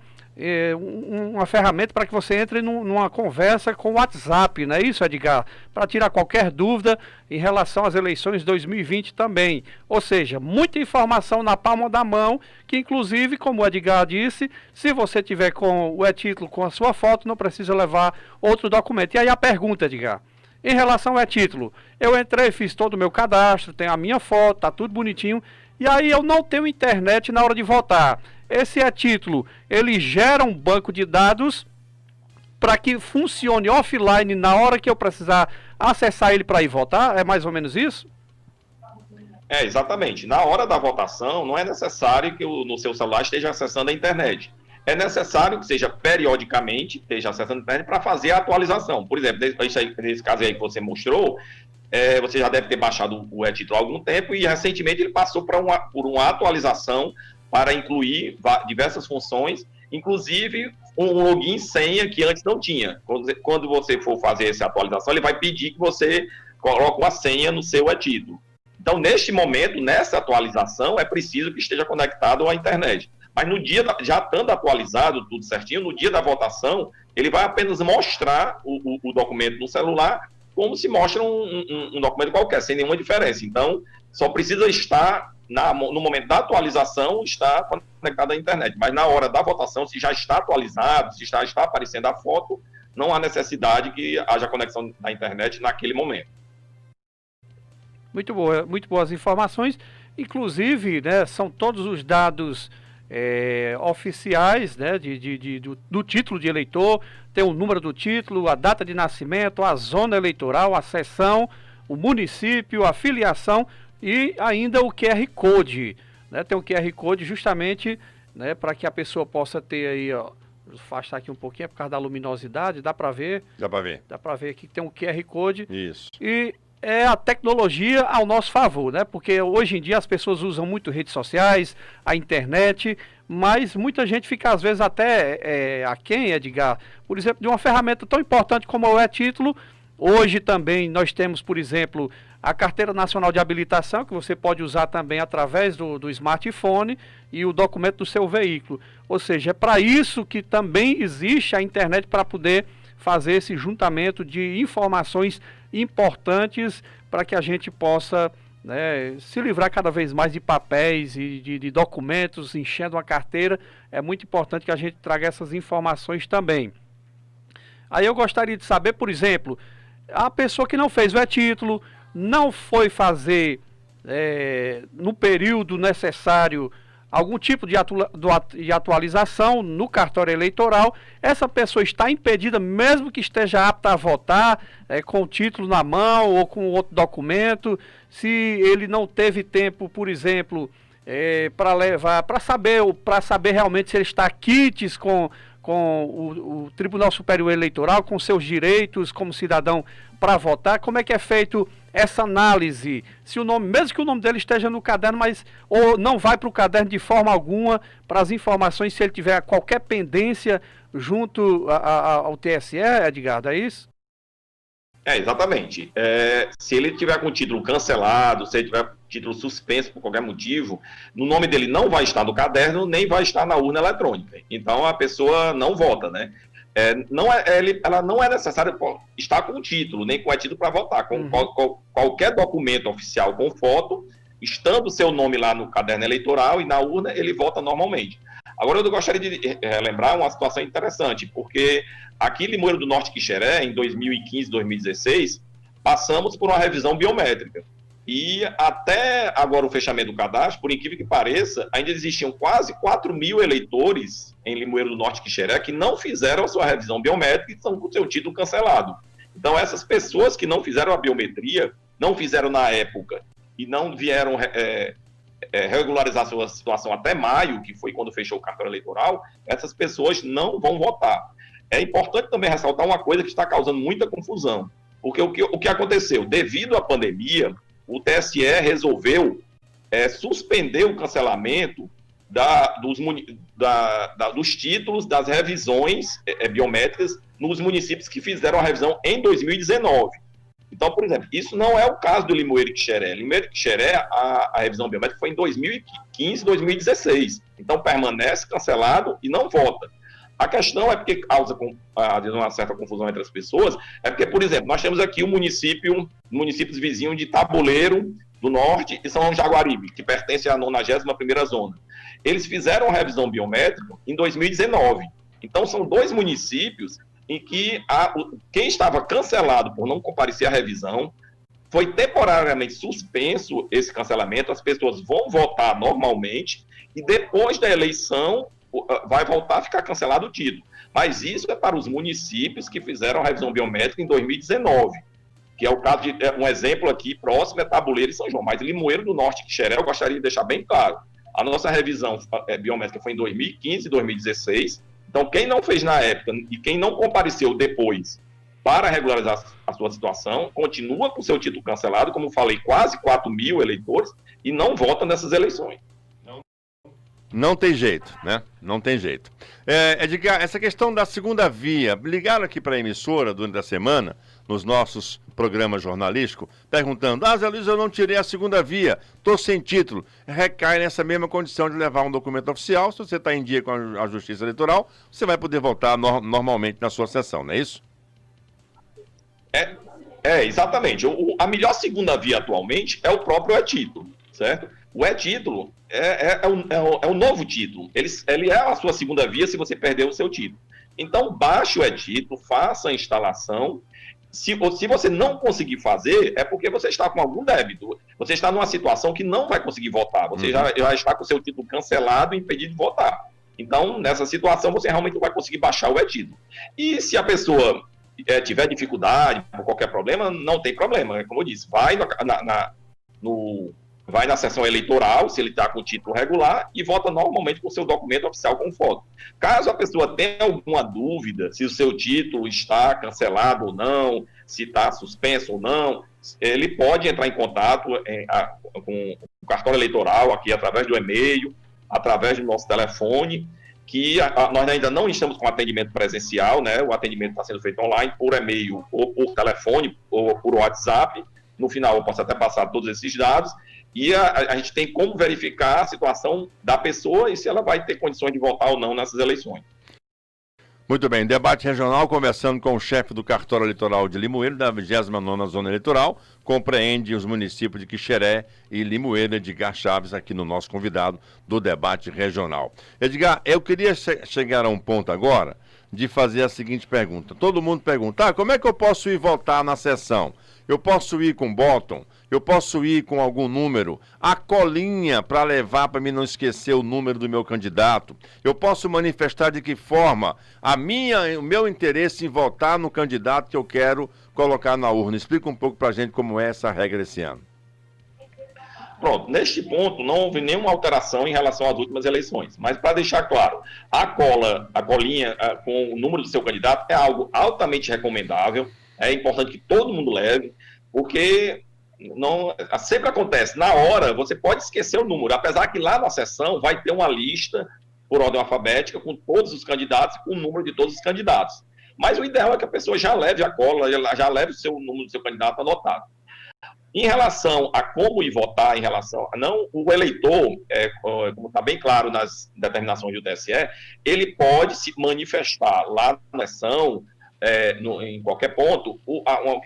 Speaker 4: uma ferramenta para que você entre numa conversa com o WhatsApp, não é isso, Edgar? Para tirar qualquer dúvida em relação às eleições 2020 também. Ou seja, muita informação na palma da mão, que inclusive, como o Edgar disse, se você tiver com o e-título com a sua foto, não precisa levar outro documento. E aí a pergunta, Edgar, em relação ao e-título, eu entrei, fiz todo o meu cadastro, tenho a minha foto, tá tudo bonitinho, e aí eu não tenho internet na hora de votar. Esse e-título, ele gera um banco de dados para que funcione offline na hora que eu precisar acessar ele para ir votar? É mais ou menos isso?
Speaker 5: Exatamente. Na hora da votação, não é necessário que no seu celular esteja acessando a internet. É necessário que seja periodicamente, esteja acessando a internet para fazer a atualização. Por exemplo, nesse caso aí que você mostrou, você já deve ter baixado o e-título há algum tempo e recentemente ele passou por uma atualização para incluir diversas funções, inclusive um login e senha que antes não tinha. Quando você for fazer essa atualização, ele vai pedir que você coloque uma senha no seu e-título. Então, neste momento, nessa atualização, é preciso que esteja conectado à internet. Mas no dia, já estando atualizado, tudo certinho, no dia da votação, ele vai apenas mostrar o documento no celular como se mostra um documento qualquer, sem nenhuma diferença. Então, só precisa estar, no momento da atualização, está conectado à internet. Mas na hora da votação, se já está atualizado, se está aparecendo a foto, não há necessidade que haja conexão da internet naquele momento.
Speaker 4: Muito boas informações. Inclusive, né, são todos os dados oficiais, né, do título de eleitor. Tem o número do título, a data de nascimento, a zona eleitoral, a seção, o município, a filiação e ainda o QR Code. Né? Tem o QR Code justamente, né, para que a pessoa possa ter aí, ó, vou afastar aqui um pouquinho, por causa da luminosidade, dá para ver?
Speaker 3: Dá para ver.
Speaker 4: Dá para ver aqui que tem um QR Code.
Speaker 3: Isso.
Speaker 4: E é a tecnologia ao nosso favor, né? Porque hoje em dia as pessoas usam muito redes sociais, a internet, mas muita gente fica às vezes até aquém, Edgar, por exemplo, de uma ferramenta tão importante como o e-título. Hoje também nós temos, por exemplo, a Carteira Nacional de Habilitação, que você pode usar também através do smartphone e o documento do seu veículo. Ou seja, é para isso que também existe a internet, para poder fazer esse juntamento de informações importantes para que a gente possa, né, se livrar cada vez mais de papéis e de documentos, enchendo uma carteira. É muito importante que a gente traga essas informações também. Aí eu gostaria de saber, por exemplo, a pessoa que não fez o e-título, não foi fazer no período necessário algum tipo de atualização no cartório eleitoral, essa pessoa está impedida, mesmo que esteja apta a votar, com o título na mão ou com outro documento, se ele não teve tempo, por exemplo, para saber realmente se ele está quites com o Tribunal Superior Eleitoral, com seus direitos como cidadão para votar. Como é que é feito essa análise? Se o nome, mesmo que o nome dele esteja no caderno, mas ou não vai para o caderno de forma alguma, para as informações, se ele tiver qualquer pendência junto ao TSE, Edgar, é isso?
Speaker 5: Exatamente. Se ele tiver com o título cancelado, se ele tiver título suspenso por qualquer motivo, no nome dele não vai estar no caderno, nem vai estar na urna eletrônica. Então a pessoa não vota, né? Ela não é necessária estar com o título, nem com o título para votar. Qualquer documento oficial com foto, estando o seu nome lá no caderno eleitoral e na urna, ele vota normalmente. Agora eu gostaria de lembrar uma situação interessante, porque aqui em Limoeiro do Norte, Quixeré, em 2015, 2016, passamos por uma revisão biométrica. E até agora o fechamento do cadastro, por incrível que pareça, ainda existiam quase 4 mil eleitores em Limoeiro do Norte, Quixeré, que não fizeram a sua revisão biométrica e estão com o seu título cancelado. Então essas pessoas que não fizeram a biometria, não fizeram na época e não vieram regularizar sua situação até maio, que foi quando fechou o cartório eleitoral, essas pessoas não vão votar. É importante também ressaltar uma coisa que está causando muita confusão, porque o que aconteceu? Devido à pandemia, o TSE resolveu suspender o cancelamento dos títulos das revisões biométricas nos municípios que fizeram a revisão em 2019. Então, por exemplo, isso não é o caso do Limoeiro e Quixeré. Limoeiro e Quixeré, a revisão biométrica foi em 2015, 2016. Então, permanece cancelado e não vota. A questão é porque causa uma certa confusão entre as pessoas, é porque, por exemplo, nós temos aqui municípios vizinhos de Tabuleiro do Norte e São Jaguaribe, que pertence à 91ª zona. Eles fizeram a revisão biométrica em 2019. Então, são 2 municípios em que quem estava cancelado por não comparecer à revisão foi temporariamente suspenso esse cancelamento, as pessoas vão votar normalmente e depois da eleição vai voltar a ficar cancelado o título. Mas isso é para os municípios que fizeram a revisão biométrica em 2019, que é o caso de um exemplo aqui próximo é Tabuleiro e São João, mas Limoeiro do Norte e Xeré, eu gostaria de deixar bem claro. A nossa revisão biométrica foi em 2015 e 2016, então quem não fez na época e quem não compareceu depois para regularizar a sua situação, continua com seu título cancelado, como eu falei, quase 4 mil eleitores, e não votam nessas eleições.
Speaker 3: Não tem jeito, né? Não tem jeito. Edgar, essa questão da segunda via, ligaram aqui para a emissora durante a semana, nos nossos programas jornalísticos, perguntando, Zé Luiz, eu não tirei a segunda via, estou sem título. Recai nessa mesma condição de levar um documento oficial, se você está em dia com a Justiça Eleitoral, você vai poder votar normalmente na sua sessão, não é isso?
Speaker 5: Exatamente. A melhor segunda via atualmente é o próprio e-título, certo? O e-título é um novo título. Ele é a sua segunda via se você perdeu o seu título. Então, baixe o e-título, faça a instalação. Se você não conseguir fazer, é porque você está com algum débito. Você está numa situação que não vai conseguir votar. Você já está com o seu título cancelado e impedido de votar. Então, nessa situação, você realmente não vai conseguir baixar o e-título. E se a pessoa tiver dificuldade, por qualquer problema, não tem problema. Como eu disse, vai na sessão eleitoral, se ele está com o título regular, e vota normalmente com o seu documento oficial com foto. Caso a pessoa tenha alguma dúvida se o seu título está cancelado ou não, se está suspenso ou não, ele pode entrar em contato com o cartório eleitoral aqui através do e-mail, através do nosso telefone, que nós ainda não estamos com atendimento presencial, né? O atendimento está sendo feito online, por e-mail, ou por telefone, ou por WhatsApp. No final eu posso até passar todos esses dados, e a gente tem como verificar a situação da pessoa e se ela vai ter condições de votar ou não nessas eleições.
Speaker 3: Muito bem, debate regional, conversando com o chefe do cartório eleitoral de Limoeiro, da 29ª Zona Eleitoral, compreende os municípios de Quixeré e Limoeiro, Edgar Chaves, aqui no nosso convidado do debate regional. Edgar, eu queria chegar a um ponto agora de fazer a seguinte pergunta. Todo mundo pergunta, como é que eu posso ir votar na sessão? Eu posso ir com bottom? Eu posso ir com algum número? A colinha para levar para mim não esquecer o número do meu candidato? Eu posso manifestar de que forma o meu interesse em votar no candidato que eu quero colocar na urna? Explica um pouco para a gente como é essa regra esse ano.
Speaker 5: Pronto, neste ponto não houve nenhuma alteração em relação às últimas eleições, mas para deixar claro, a colinha com o número do seu candidato é algo altamente recomendável, é importante que todo mundo leve, porque sempre acontece, na hora você pode esquecer o número, apesar que lá na sessão vai ter uma lista por ordem alfabética com todos os candidatos e com o número de todos os candidatos. Mas o ideal é que a pessoa já leve a cola, já leve o número do seu candidato anotado. Em relação a como ir votar, o eleitor, como está bem claro nas determinações do TSE, ele pode se manifestar lá na sessão, em qualquer ponto,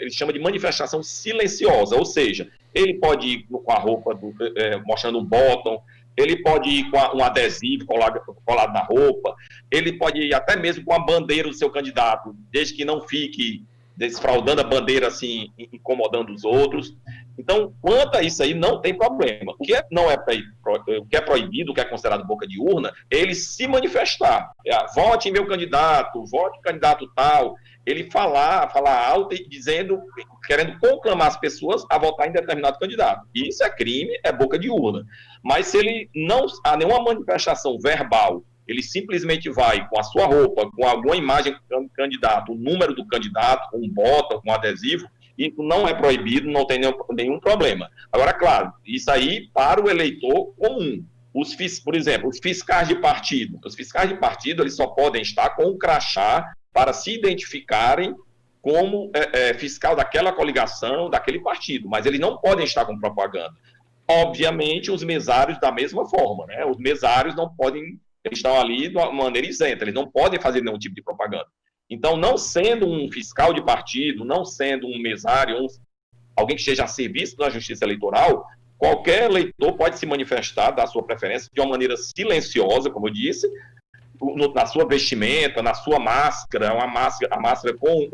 Speaker 5: ele chama de manifestação silenciosa, ou seja, ele pode ir com a roupa mostrando um bottom, ele pode ir com um adesivo colado na roupa, ele pode ir até mesmo com a bandeira do seu candidato, desde que não fique desfraudando a bandeira, assim, incomodando os outros. Então, quanto a isso aí, não tem problema. O que é proibido, o que é considerado boca de urna, é ele se manifestar. Vote em meu candidato, vote em candidato tal. Ele falar alto e querendo conclamar as pessoas a votar em determinado candidato. Isso é crime, é boca de urna. Mas se ele não há nenhuma manifestação verbal, ele simplesmente vai com a sua roupa, com alguma imagem do candidato, o número do candidato, com um botão, com um adesivo, isso não é proibido, não tem nenhum problema. Agora, claro, isso aí para o eleitor comum. Por exemplo, os fiscais de partido. Os fiscais de partido, eles só podem estar com um crachá para se identificarem como fiscal daquela coligação, daquele partido, mas eles não podem estar com propaganda. Obviamente, os mesários da mesma forma, né? Os mesários não podem eles estão ali de uma maneira isenta, eles não podem fazer nenhum tipo de propaganda. Então, não sendo um fiscal de partido, não sendo um mesário, alguém que esteja a serviço da Justiça Eleitoral, qualquer eleitor pode se manifestar da sua preferência de uma maneira silenciosa, como eu disse, na sua vestimenta, na sua máscara, a máscara com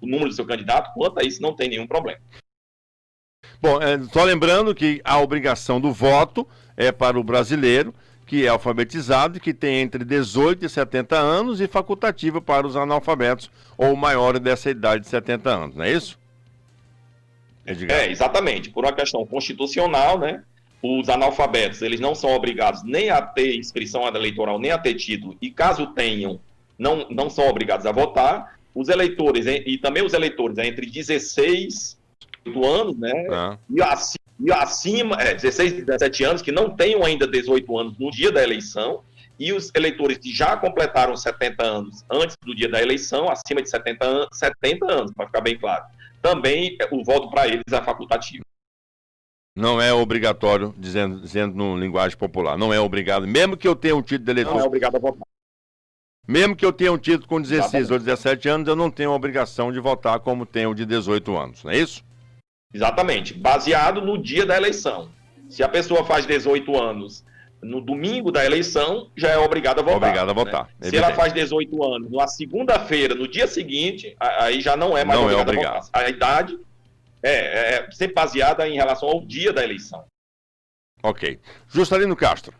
Speaker 5: o número do seu candidato. Quanto a isso, não tem nenhum problema.
Speaker 3: Bom, só lembrando que a obrigação do voto é para o brasileiro que é alfabetizado e que tem entre 18 e 70 anos e facultativa para os analfabetos ou maiores dessa idade de 70 anos, não é isso? Edgar?
Speaker 5: Exatamente. Por uma questão constitucional, né? Os analfabetos, eles não são obrigados nem a ter inscrição eleitoral, nem a ter título, e caso tenham, não são obrigados a votar. Os eleitores, e também os eleitores entre 16 anos, né? E acima, 16 e 17 anos, que não tenham ainda 18 anos no dia da eleição, e os eleitores que já completaram 70 anos antes do dia da eleição, acima de 70 anos, para ficar bem claro. Também o voto para eles é facultativo.
Speaker 3: Não é obrigatório, dizendo no linguagem popular, não é obrigado, mesmo que eu tenha um título de eleitor.
Speaker 5: Não é obrigado a votar.
Speaker 3: Mesmo que eu tenha um título com 16
Speaker 5: Exatamente.
Speaker 3: ou 17 anos, eu não tenho a obrigação de votar como tenho de 18 anos, não é isso?
Speaker 5: Exatamente, baseado no dia da eleição. Se a pessoa faz 18 anos no domingo da eleição, já é obrigada a votar.
Speaker 3: Obrigada a votar.
Speaker 5: Né? Se ela faz 18 anos na segunda-feira, no dia seguinte, aí já não é mais obrigada a votar. A idade é sempre baseada em relação ao dia da eleição.
Speaker 3: Ok. Juscelino Castro.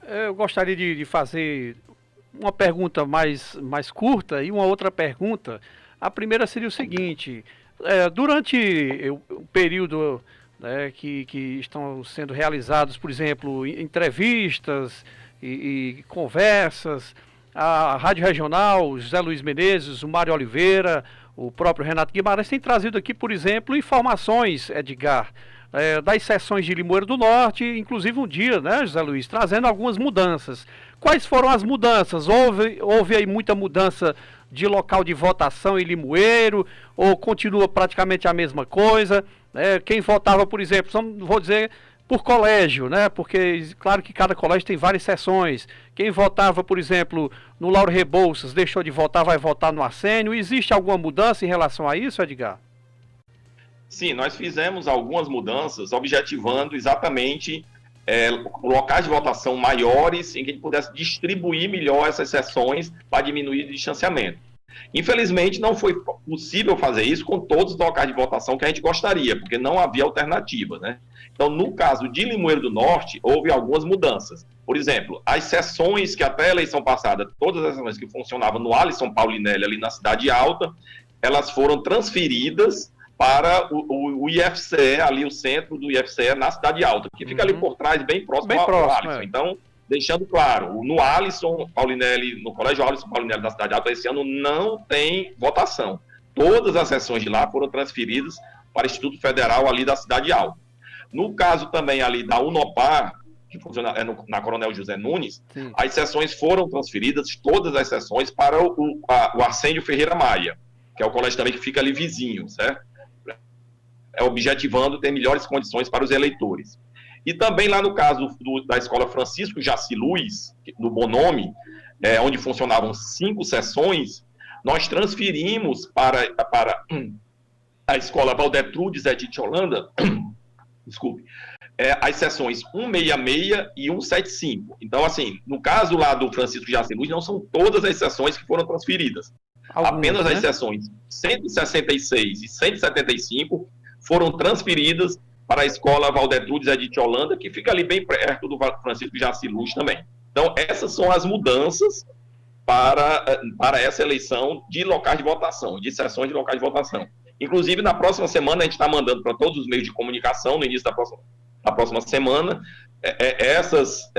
Speaker 4: Eu gostaria de fazer uma pergunta mais curta e uma outra pergunta. A primeira seria o seguinte: durante o período, né, que estão sendo realizados, por exemplo, entrevistas e conversas, a Rádio Regional, o José Luiz Menezes, o Mário Oliveira, o próprio Renato Guimarães têm trazido aqui, por exemplo, informações, Edgar, das sessões de Limoeiro do Norte, inclusive um dia, né, José Luiz, trazendo algumas mudanças. Quais foram as mudanças? Houve aí muita mudança de local de votação em Limoeiro, ou continua praticamente a mesma coisa? Quem votava, por exemplo, vou dizer por colégio, né? Porque claro que cada colégio tem várias seções. Quem votava, por exemplo, no Lauro Rebouças, deixou de votar, vai votar no Arsênio. Existe alguma mudança em relação a isso, Edgar?
Speaker 5: Sim, nós fizemos algumas mudanças objetivando exatamente locais de votação maiores em que a gente pudesse distribuir melhor essas sessões para diminuir o distanciamento. Infelizmente, não foi possível fazer isso com todos os locais de votação que a gente gostaria, porque não havia alternativa, né? Então, no caso de Limoeiro do Norte, houve algumas mudanças. Por exemplo, as sessões que até a eleição passada, todas as sessões que funcionavam no Alisson Paulinelli, ali na Cidade Alta, elas foram transferidas para o IFCE, ali o centro do IFCE na Cidade Alta, que fica ali por trás, bem próximo ao Alisson. Então, deixando claro, no Alisson Paulinelli, no Colégio Alisson Paulinelli da Cidade Alta, esse ano não tem votação. Todas as sessões de lá foram transferidas para o Instituto Federal ali da Cidade Alta. No caso também ali da Unopar, que funciona na Coronel José Nunes, sim, as sessões foram transferidas, todas as sessões, para o Arsênio Ferreira Maia, que é o colégio também que fica ali vizinho, certo? Objetivando ter melhores condições para os eleitores. E também lá no caso da Escola Francisco Jaci Luz, do Bonome, onde funcionavam 5 sessões, nós transferimos para a Escola Valdetrudes Edith Holanda, desculpe, as sessões 166 e 175. Então, assim, no caso lá do Francisco Jaci Luz, não são todas as sessões que foram transferidas. Apenas as sessões 166 e 175 foram transferidas para a Escola Valdetrudes Edith Holanda, que fica ali bem perto do Francisco Jaci Luz também. Então, essas são as mudanças para essa eleição de locais de votação, de sessões de locais de votação. Inclusive, na próxima semana, a gente está mandando para todos os meios de comunicação, no início da próxima semana, essas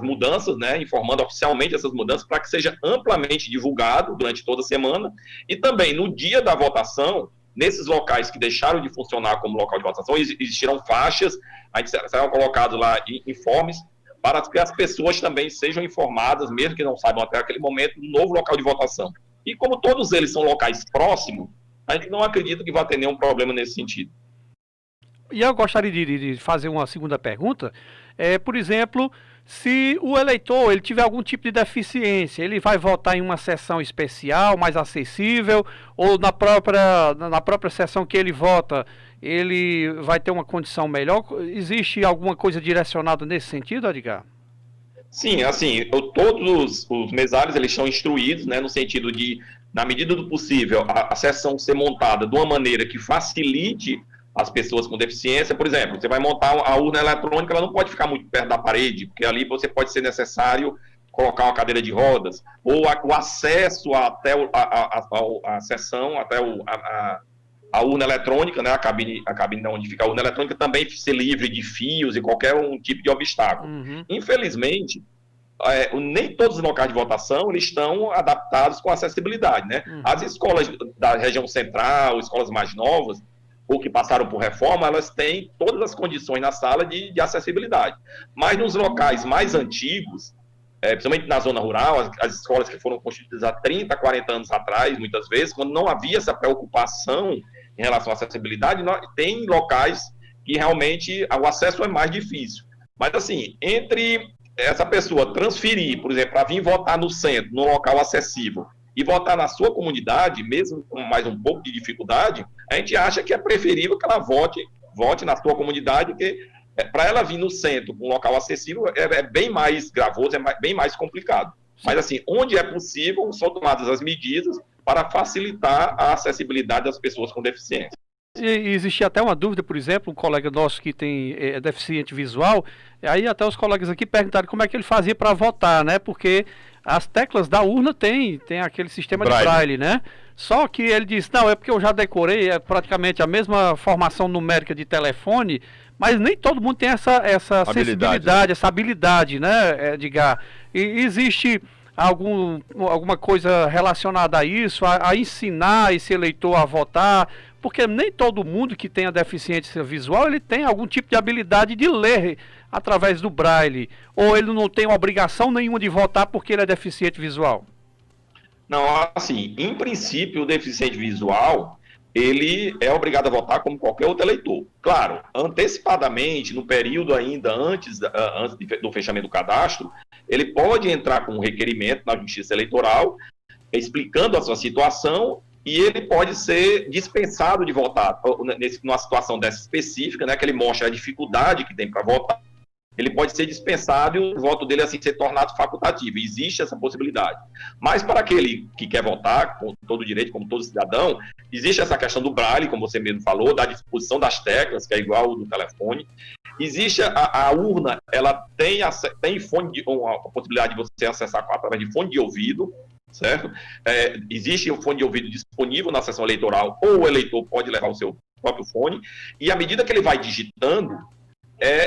Speaker 5: mudanças, né, informando oficialmente essas mudanças, para que seja amplamente divulgado durante toda a semana. E também, no dia da votação, nesses locais que deixaram de funcionar como local de votação, existirão faixas, a gente serão colocados lá informes, para que as pessoas também sejam informadas, mesmo que não saibam até aquele momento, do novo local de votação. E como todos eles são locais próximos, a gente não acredita que vai ter nenhum problema nesse sentido.
Speaker 4: E eu gostaria de fazer uma segunda pergunta. Por exemplo, se o eleitor ele tiver algum tipo de deficiência, ele vai votar em uma sessão especial, mais acessível, ou na própria sessão que ele vota, ele vai ter uma condição melhor? Existe alguma coisa direcionada nesse sentido, Edgar?
Speaker 5: Sim, assim, todos os mesários eles estão instruídos, né, no sentido de, na medida do possível, a sessão ser montada de uma maneira que facilite as pessoas com deficiência. Por exemplo, você vai montar a urna eletrônica, ela não pode ficar muito perto da parede, porque ali você pode ser necessário colocar uma cadeira de rodas, ou o acesso até a sessão, até a urna eletrônica, né, a cabine onde fica a urna eletrônica, também ser livre de fios e qualquer tipo de obstáculo. Infelizmente, nem todos os locais de votação eles estão adaptados com acessibilidade, né? As escolas da região central, escolas mais novas, ou que passaram por reforma, elas têm todas as condições na sala de acessibilidade. Mas nos locais mais antigos, principalmente na zona rural, as escolas que foram construídas há 30, 40 anos atrás, muitas vezes, quando não havia essa preocupação em relação à acessibilidade, tem locais que realmente o acesso é mais difícil. Mas, assim, entre essa pessoa transferir, por exemplo, para vir votar no centro, num local acessível, e votar na sua comunidade, mesmo com mais um pouco de dificuldade, a gente acha que é preferível que ela vote na sua comunidade, porque para ela vir no centro, um local acessível, é bem mais gravoso, bem mais complicado. Mas, assim, onde é possível, são tomadas as medidas para facilitar a acessibilidade das pessoas com deficiência.
Speaker 4: E existia até uma dúvida, por exemplo, um colega nosso que é deficiente visual, aí até os colegas aqui perguntaram como é que ele fazia para votar, né? Porque as teclas da urna tem aquele sistema de braille, né? Só que ele disse, não, é porque eu já decorei, é praticamente a mesma formação numérica de telefone, mas nem todo mundo tem essa sensibilidade, essa habilidade, né, Edgar? E existe alguma coisa relacionada a isso, a ensinar esse eleitor a votar, porque nem todo mundo que tem a deficiência visual, ele tem algum tipo de habilidade de ler através do braille, ou ele não tem obrigação nenhuma de votar porque ele é deficiente visual?
Speaker 5: Não, assim, em princípio, o deficiente visual, ele é obrigado a votar como qualquer outro eleitor. Claro, antecipadamente, no período ainda antes do fechamento do cadastro, ele pode entrar com um requerimento na Justiça Eleitoral, explicando a sua situação, e ele pode ser dispensado de votar. Numa situação dessa específica, né, que ele mostra a dificuldade que tem para votar, ele pode ser dispensado e o voto dele assim ser tornado facultativo. Existe essa possibilidade. Mas para aquele que quer votar, com todo direito, como todo cidadão, existe essa questão do braille, como você mesmo falou, da disposição das teclas, que é igual ao do telefone. Existe a urna, ela tem a possibilidade de você acessar através de fone de ouvido, certo? Existe o fone de ouvido disponível na sessão eleitoral, ou o eleitor pode levar o seu próprio fone, e à medida que ele vai digitando,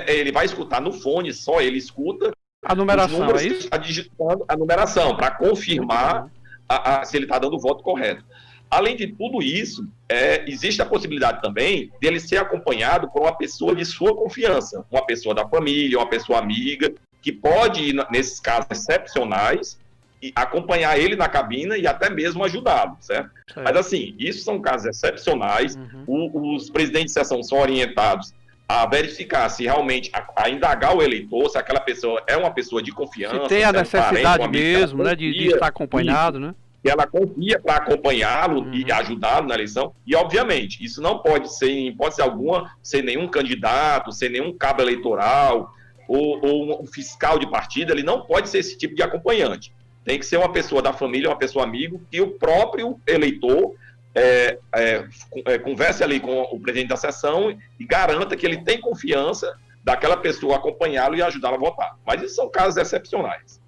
Speaker 5: ele vai escutar no fone, só ele escuta
Speaker 4: a numeração,
Speaker 5: números,
Speaker 4: é isso?
Speaker 5: está digitando a numeração, para confirmar se ele está dando o voto correto. Além de tudo isso, existe a possibilidade também dele ser acompanhado por uma pessoa de sua confiança, uma pessoa da família, uma pessoa amiga, que pode, nesses casos excepcionais, acompanhar ele na cabina e até mesmo ajudá-lo, certo? Mas assim, isso são casos excepcionais, os presidentes de sessão são orientados a verificar se realmente, a indagar o eleitor, se aquela pessoa é uma pessoa de confiança.
Speaker 4: Se tem a necessidade mesmo,
Speaker 5: confia,
Speaker 4: né, de estar acompanhado, né?
Speaker 5: Que ela confia para acompanhá-lo e ajudá-lo na eleição. E, obviamente, isso não pode ser, em hipótese alguma, ser nenhum candidato, ser nenhum cabo eleitoral ou um fiscal de partido, ele não pode ser esse tipo de acompanhante. Tem que ser uma pessoa da família, uma pessoa amigo, que o próprio eleitor converse ali com o presidente da sessão e garanta que ele tem confiança daquela pessoa acompanhá-lo e ajudá-lo a votar. Mas isso são casos excepcionais.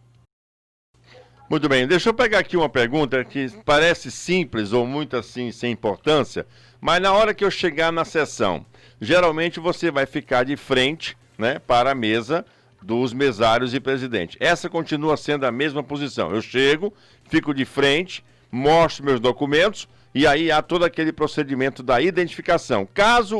Speaker 3: Muito bem, deixa eu pegar aqui uma pergunta que parece simples ou muito assim sem importância, mas na hora que eu chegar na sessão, geralmente você vai ficar de frente, né, para a mesa dos mesários e presidente. Essa continua sendo a mesma posição. Eu chego, fico de frente, mostro meus documentos e aí há todo aquele procedimento da identificação. Caso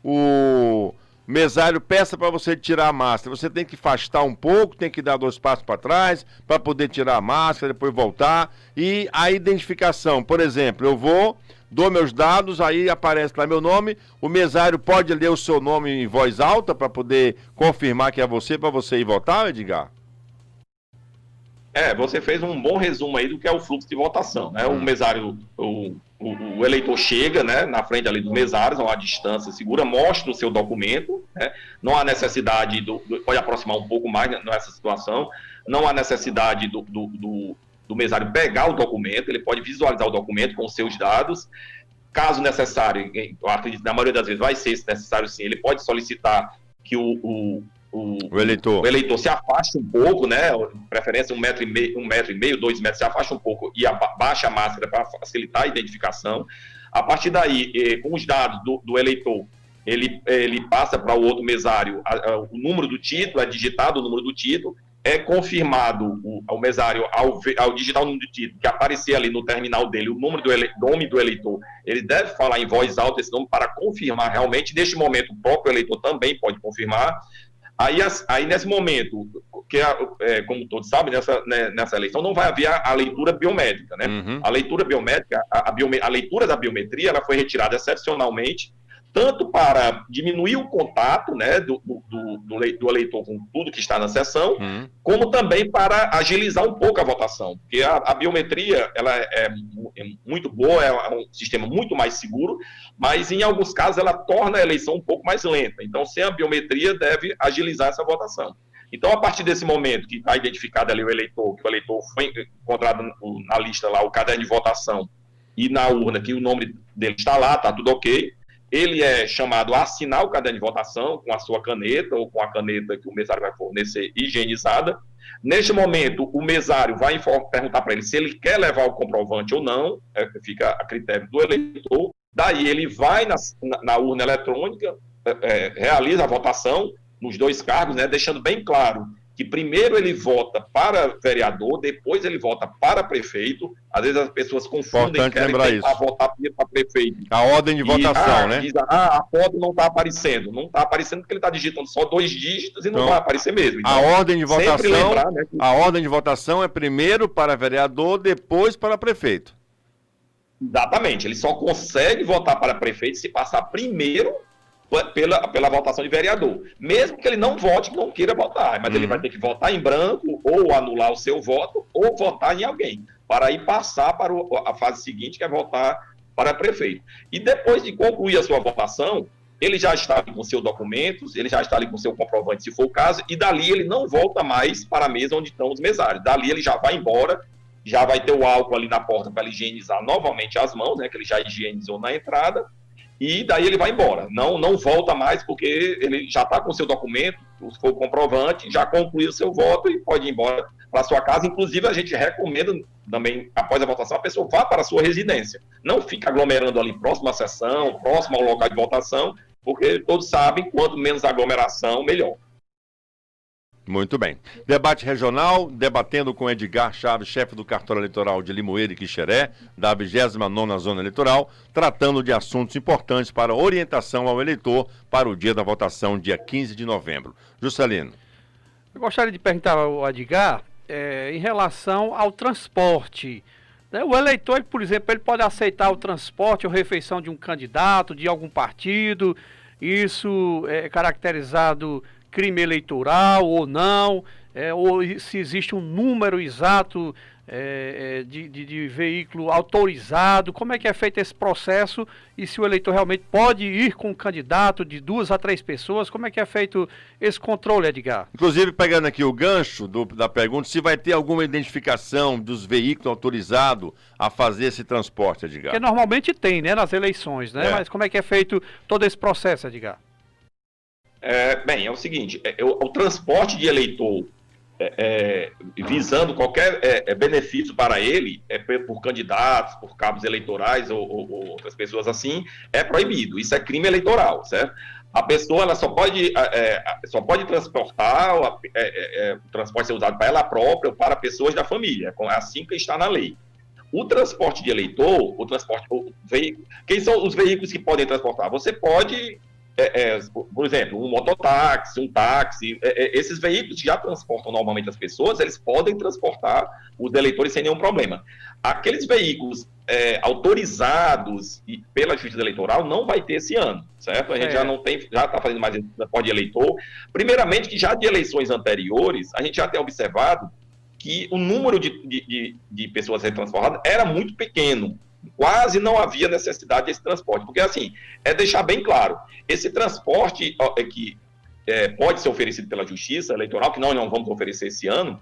Speaker 3: o mesário peça para você tirar a máscara, você tem que afastar um pouco, tem que dar 2 passos para trás para poder tirar a máscara, depois voltar. E a identificação, por exemplo, eu vou dou meus dados, aí aparece lá meu nome, o mesário pode ler o seu nome em voz alta para poder confirmar que é você, para você ir votar, Edgar?
Speaker 5: Você fez um bom resumo aí do que é o fluxo de votação, né? O mesário, o eleitor chega, né, na frente ali dos mesários, a uma distância segura, mostra o seu documento, né? Não há necessidade, pode aproximar um pouco mais nessa situação, não há necessidade do mesário pegar o documento, ele pode visualizar o documento com os seus dados. Caso necessário, eu acredito que na maioria das vezes vai ser necessário sim, ele pode solicitar que o eleitor se afaste um pouco, né? Preferência 1,5 m, 2 metros, se afaste um pouco e abaixa a máscara para facilitar a identificação. A partir daí, com os dados do eleitor, ele passa para o outro mesário o número do título, é digitado o número do título, é confirmado ao mesário, ao digitar o número do título, que aparecer ali no terminal dele o nome do eleitor, ele deve falar em voz alta esse nome para confirmar realmente. Neste momento, o próprio eleitor também pode confirmar. Aí nesse momento, como todos sabem, nessa eleição não vai haver a leitura biométrica, né?
Speaker 3: Uhum.
Speaker 5: A leitura biométrica, a leitura da biometria, ela foi retirada excepcionalmente, tanto para diminuir o contato, né, do eleitor com tudo que está na sessão, como também para agilizar um pouco a votação, porque a biometria ela é muito boa, é um sistema muito mais seguro, mas em alguns casos ela torna a eleição um pouco mais lenta. Então, sem a biometria, deve agilizar essa votação. Então, a partir desse momento que está identificado ali o eleitor, que o eleitor foi encontrado na lista lá, o caderno de votação, e na urna que o nome dele está lá, está tudo ok, ele é chamado a assinar o caderno de votação com a sua caneta ou com a caneta que o mesário vai fornecer higienizada. Neste momento, o mesário vai perguntar para ele se ele quer levar o comprovante ou não, fica a critério do eleitor. Daí ele vai na urna eletrônica, realiza a votação nos dois cargos, né, deixando bem claro que primeiro ele vota para vereador, depois ele vota para prefeito. Às vezes as pessoas confundem, querem votar para prefeito.
Speaker 3: A ordem de votação, né?
Speaker 5: Diz, a foto não está aparecendo. Não está aparecendo porque ele está digitando só 2 dígitos e não vai aparecer mesmo. Então,
Speaker 3: a ordem de votação,
Speaker 5: lembrar, né,
Speaker 3: a ordem de votação é primeiro para vereador, depois para prefeito.
Speaker 5: Exatamente. Ele só consegue votar para prefeito se passar primeiro pela votação de vereador. Mesmo que ele não vote, não queira votar, mas ele vai ter que votar em branco, ou anular o seu voto, ou votar em alguém, para aí passar para a fase seguinte, que é votar para prefeito. E depois de concluir a sua votação, ele já está ali com seus documentos, ele já está ali com seu comprovante, se for o caso, e dali ele não volta mais para a mesa onde estão os mesários. Dali ele já vai embora, já vai ter o álcool ali na porta para ele higienizar novamente as mãos, né, que ele já higienizou na entrada, e daí ele vai embora. Não volta mais, porque ele já está com o seu documento, se for o comprovante, já concluiu o seu voto e pode ir embora para a sua casa. Inclusive, a gente recomenda também, após a votação, a pessoa vá para a sua residência. Não fica aglomerando ali próximo à sessão, próximo ao local de votação, porque todos sabem, quanto menos aglomeração, melhor.
Speaker 3: Muito bem. Debate regional, debatendo com Edgar Chaves, chefe do cartório eleitoral de Limoeiro e Quixeré, da 29ª Zona Eleitoral, tratando de assuntos importantes para orientação ao eleitor para o dia da votação, dia 15 de novembro. Juscelino.
Speaker 4: Eu gostaria de perguntar ao Edgar em relação ao transporte. O eleitor, ele, por exemplo, ele pode aceitar o transporte ou refeição de um candidato, de algum partido. Isso é caracterizado crime eleitoral ou não, ou se existe um número exato de veículo autorizado, como é que é feito esse processo e se o eleitor realmente pode ir com um candidato de 2 a 3 pessoas, como é que é feito esse controle, Edgar?
Speaker 3: Inclusive, pegando aqui o gancho da pergunta, se vai ter alguma identificação dos veículos autorizados a fazer esse transporte, Edgar?
Speaker 4: Porque normalmente tem, né, nas eleições, né? Mas como é que é feito todo esse processo, Edgar?
Speaker 5: Bem, é o seguinte, o transporte de eleitor visando qualquer benefício para ele, por candidatos, por cabos eleitorais ou outras pessoas assim, é proibido. Isso é crime eleitoral, certo? A pessoa ela só pode transportar, o transporte ser usado para ela própria ou para pessoas da família, assim que está na lei. O transporte de eleitor, quem são os veículos que podem transportar? Você pode... por exemplo, um mototáxi, um táxi, esses veículos que já transportam normalmente as pessoas, eles podem transportar os eleitores sem nenhum problema. Aqueles veículos autorizados pela Justiça Eleitoral não vai ter esse ano, certo? A gente já está fazendo mais esse transporte de eleitor. Primeiramente, que já de eleições anteriores, a gente já tem observado que o número de pessoas retransportadas era muito pequeno. Quase não havia necessidade desse transporte. Porque, assim, é deixar bem claro, esse transporte que pode ser oferecido pela Justiça Eleitoral, que nós não vamos oferecer esse ano,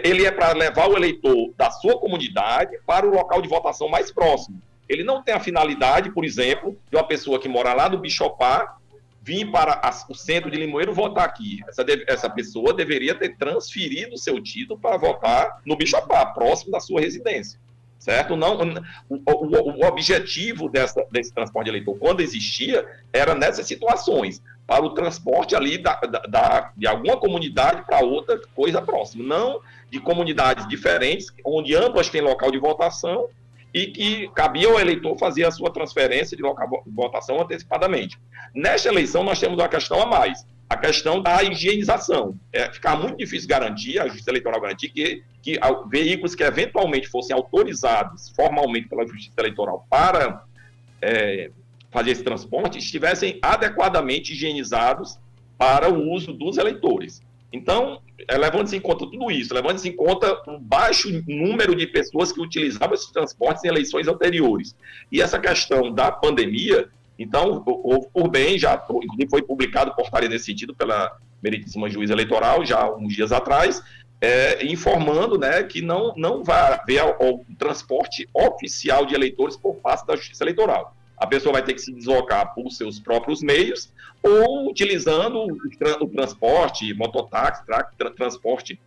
Speaker 5: ele é para levar o eleitor da sua comunidade para o local de votação mais próximo. Ele não tem a finalidade, por exemplo, de uma pessoa que mora lá no Bixopá vir para o centro de Limoeiro votar aqui. Essa pessoa deveria ter transferido o seu título para votar no Bixopá, próximo da sua residência. Certo? Não, o objetivo desse transporte de eleitor, quando existia, era nessas situações, para o transporte ali de alguma comunidade para outra coisa próxima, não de comunidades diferentes, onde ambas têm local de votação e que cabia ao eleitor fazer a sua transferência de local de votação antecipadamente. Nesta eleição, nós temos uma questão a mais, a questão da higienização. Fica muito difícil garantir, a Justiça Eleitoral garantir, que veículos que eventualmente fossem autorizados formalmente pela Justiça Eleitoral para fazer esse transporte estivessem adequadamente higienizados para o uso dos eleitores. Então, levando-se em conta tudo isso, levando-se em conta um baixo número de pessoas que utilizavam esses transportes em eleições anteriores, e essa questão da pandemia, então, por bem, já inclusive foi publicado portaria nesse sentido pela meritíssima juíza eleitoral, já há uns dias atrás, informando, né, que não vai haver o transporte oficial de eleitores por parte da Justiça Eleitoral. A pessoa vai ter que se deslocar por seus próprios meios ou utilizando o transporte, mototáxi, transporte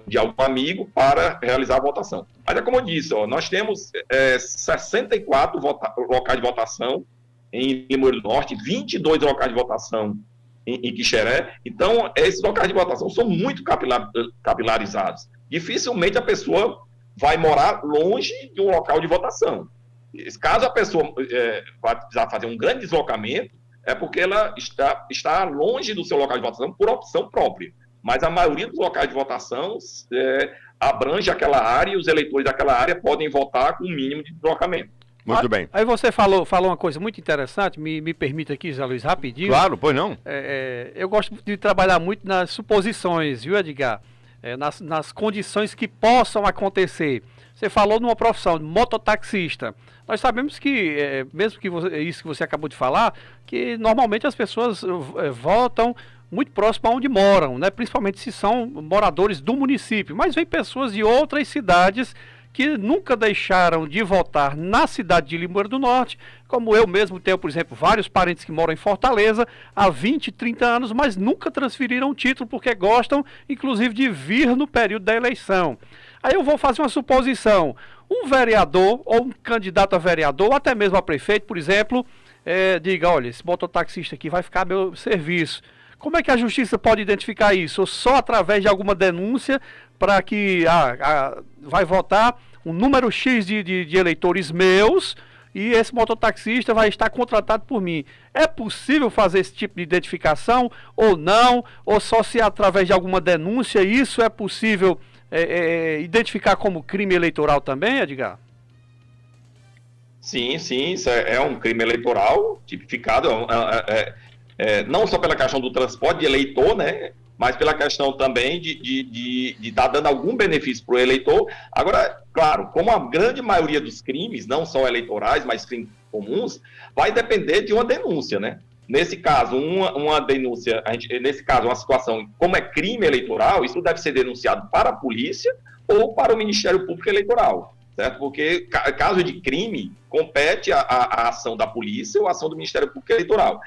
Speaker 5: de algum amigo para realizar a votação. Mas é como eu disse, nós temos 64 locais de votação em Limoeiro do Norte, 22 locais de votação em Quixeré. Então, esses locais de votação são muito capilarizados. Dificilmente a pessoa vai morar longe de um local de votação. Caso a pessoa vá precisar fazer um grande deslocamento, é porque ela está longe do seu local de votação por opção própria. Mas a maioria dos locais de votação abrange aquela área e os eleitores daquela área podem votar com o mínimo de deslocamento.
Speaker 3: Muito bem.
Speaker 4: Aí você falou uma coisa muito interessante, me permita aqui, Zé Luiz, rapidinho.
Speaker 3: Claro, pois não.
Speaker 4: Eu gosto de trabalhar muito nas suposições, viu, Edgar? Nas condições que possam acontecer. Você falou numa profissão de mototaxista. Nós sabemos que, mesmo que isso que você acabou de falar, que normalmente as pessoas votam muito próximo a onde moram, né? Principalmente se são moradores do município. Mas vem pessoas de outras cidades que nunca deixaram de votar na cidade de Limoeiro do Norte, como eu mesmo tenho, por exemplo, vários parentes que moram em Fortaleza há 20, 30 anos, mas nunca transferiram o título porque gostam, inclusive, de vir no período da eleição. Aí eu vou fazer uma suposição. Um vereador ou um candidato a vereador, ou até mesmo a prefeito, por exemplo, diga, olha, esse mototaxista aqui vai ficar a meu serviço. Como é que a justiça pode identificar isso? Ou só através de alguma denúncia para que vai votar um número X de eleitores meus e esse mototaxista vai estar contratado por mim. É possível fazer esse tipo de identificação ou não? Ou só se através de alguma denúncia isso é possível identificar como crime eleitoral também, Edgar?
Speaker 5: Sim, isso é um crime eleitoral tipificado, não só pela questão do transporte de eleitor, né, mas pela questão também de estar dando algum benefício para o eleitor. Agora, claro, como a grande maioria dos crimes, não só eleitorais, mas crimes comuns, vai depender de uma denúncia, né? Nesse caso, uma denúncia, nesse caso, uma situação, como é crime eleitoral, isso deve ser denunciado para a polícia ou para o Ministério Público Eleitoral, certo? Porque caso de crime, compete a ação da polícia ou a ação do Ministério Público Eleitoral.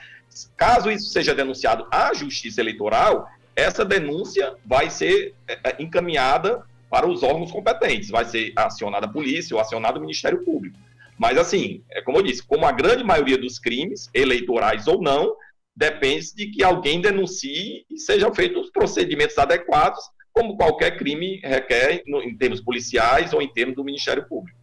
Speaker 5: Caso isso seja denunciado à Justiça Eleitoral, essa denúncia vai ser encaminhada para os órgãos competentes, vai ser acionada a polícia ou acionado o Ministério Público. Mas, assim, como eu disse, como a grande maioria dos crimes, eleitorais ou não, depende de que alguém denuncie e sejam feitos os procedimentos adequados, como qualquer crime requer em termos policiais ou em termos do Ministério Público.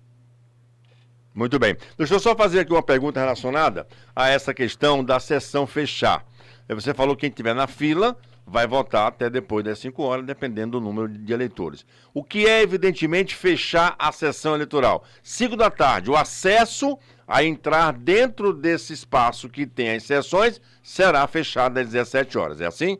Speaker 3: Muito bem. Deixa eu só fazer aqui uma pergunta relacionada a essa questão da sessão fechar. Você falou que quem estiver na fila vai votar até depois das 5 horas, dependendo do número de eleitores. O que é, evidentemente, fechar a sessão eleitoral. 5 da tarde, o acesso a entrar dentro desse espaço que tem as sessões será fechado às 17 horas. É assim?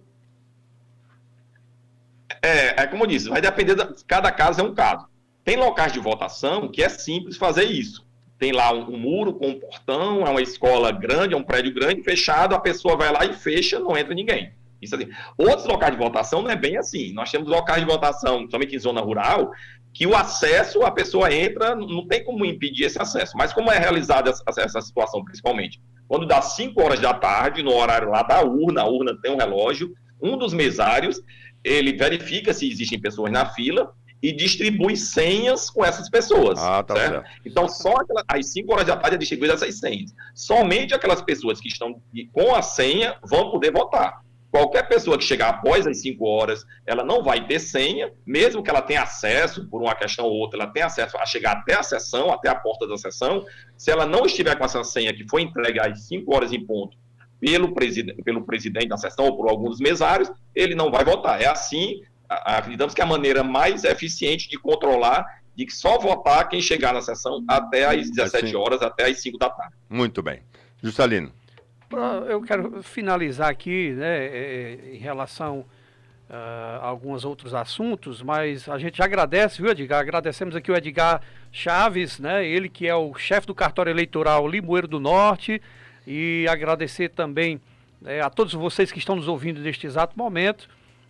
Speaker 5: Como eu disse, vai depender, cada caso é um caso. Tem locais de votação que é simples fazer isso. Tem lá um muro com um portão, é uma escola grande, é um prédio grande, fechado, a pessoa vai lá e fecha, não entra ninguém. Isso assim. Outros locais de votação não é bem assim. Nós temos locais de votação, somente em zona rural, que o acesso, a pessoa entra, não tem como impedir esse acesso. Mas como é realizada essa situação, principalmente? Quando dá 5 horas da tarde, no horário lá da urna, a urna tem um relógio, um dos mesários, ele verifica se existem pessoas na fila e distribui senhas com essas pessoas.
Speaker 3: Tá certo.
Speaker 5: Então, só às 5 horas da tarde é distribuída essas senhas. Somente aquelas pessoas que estão com a senha vão poder votar. Qualquer pessoa que chegar após as 5 horas, ela não vai ter senha, mesmo que ela tenha acesso, por uma questão ou outra, ela tenha acesso a chegar até a sessão, até a porta da sessão. Se ela não estiver com essa senha que foi entregue às 5 horas em ponto pelo presidente da sessão ou por alguns dos mesários, ele não vai votar. É assim, acreditamos que é a maneira mais eficiente de controlar, de que só votar quem chegar na sessão até às 17 horas, até às 5 da tarde.
Speaker 3: Muito bem. Juscelino.
Speaker 4: Eu quero finalizar aqui, né, em relação a alguns outros assuntos, mas a gente já agradece, viu, Edgar? Agradecemos aqui o Edgar Chaves, né, ele que é o chefe do cartório eleitoral Limoeiro do Norte, e agradecer também a todos vocês que estão nos ouvindo neste exato momento.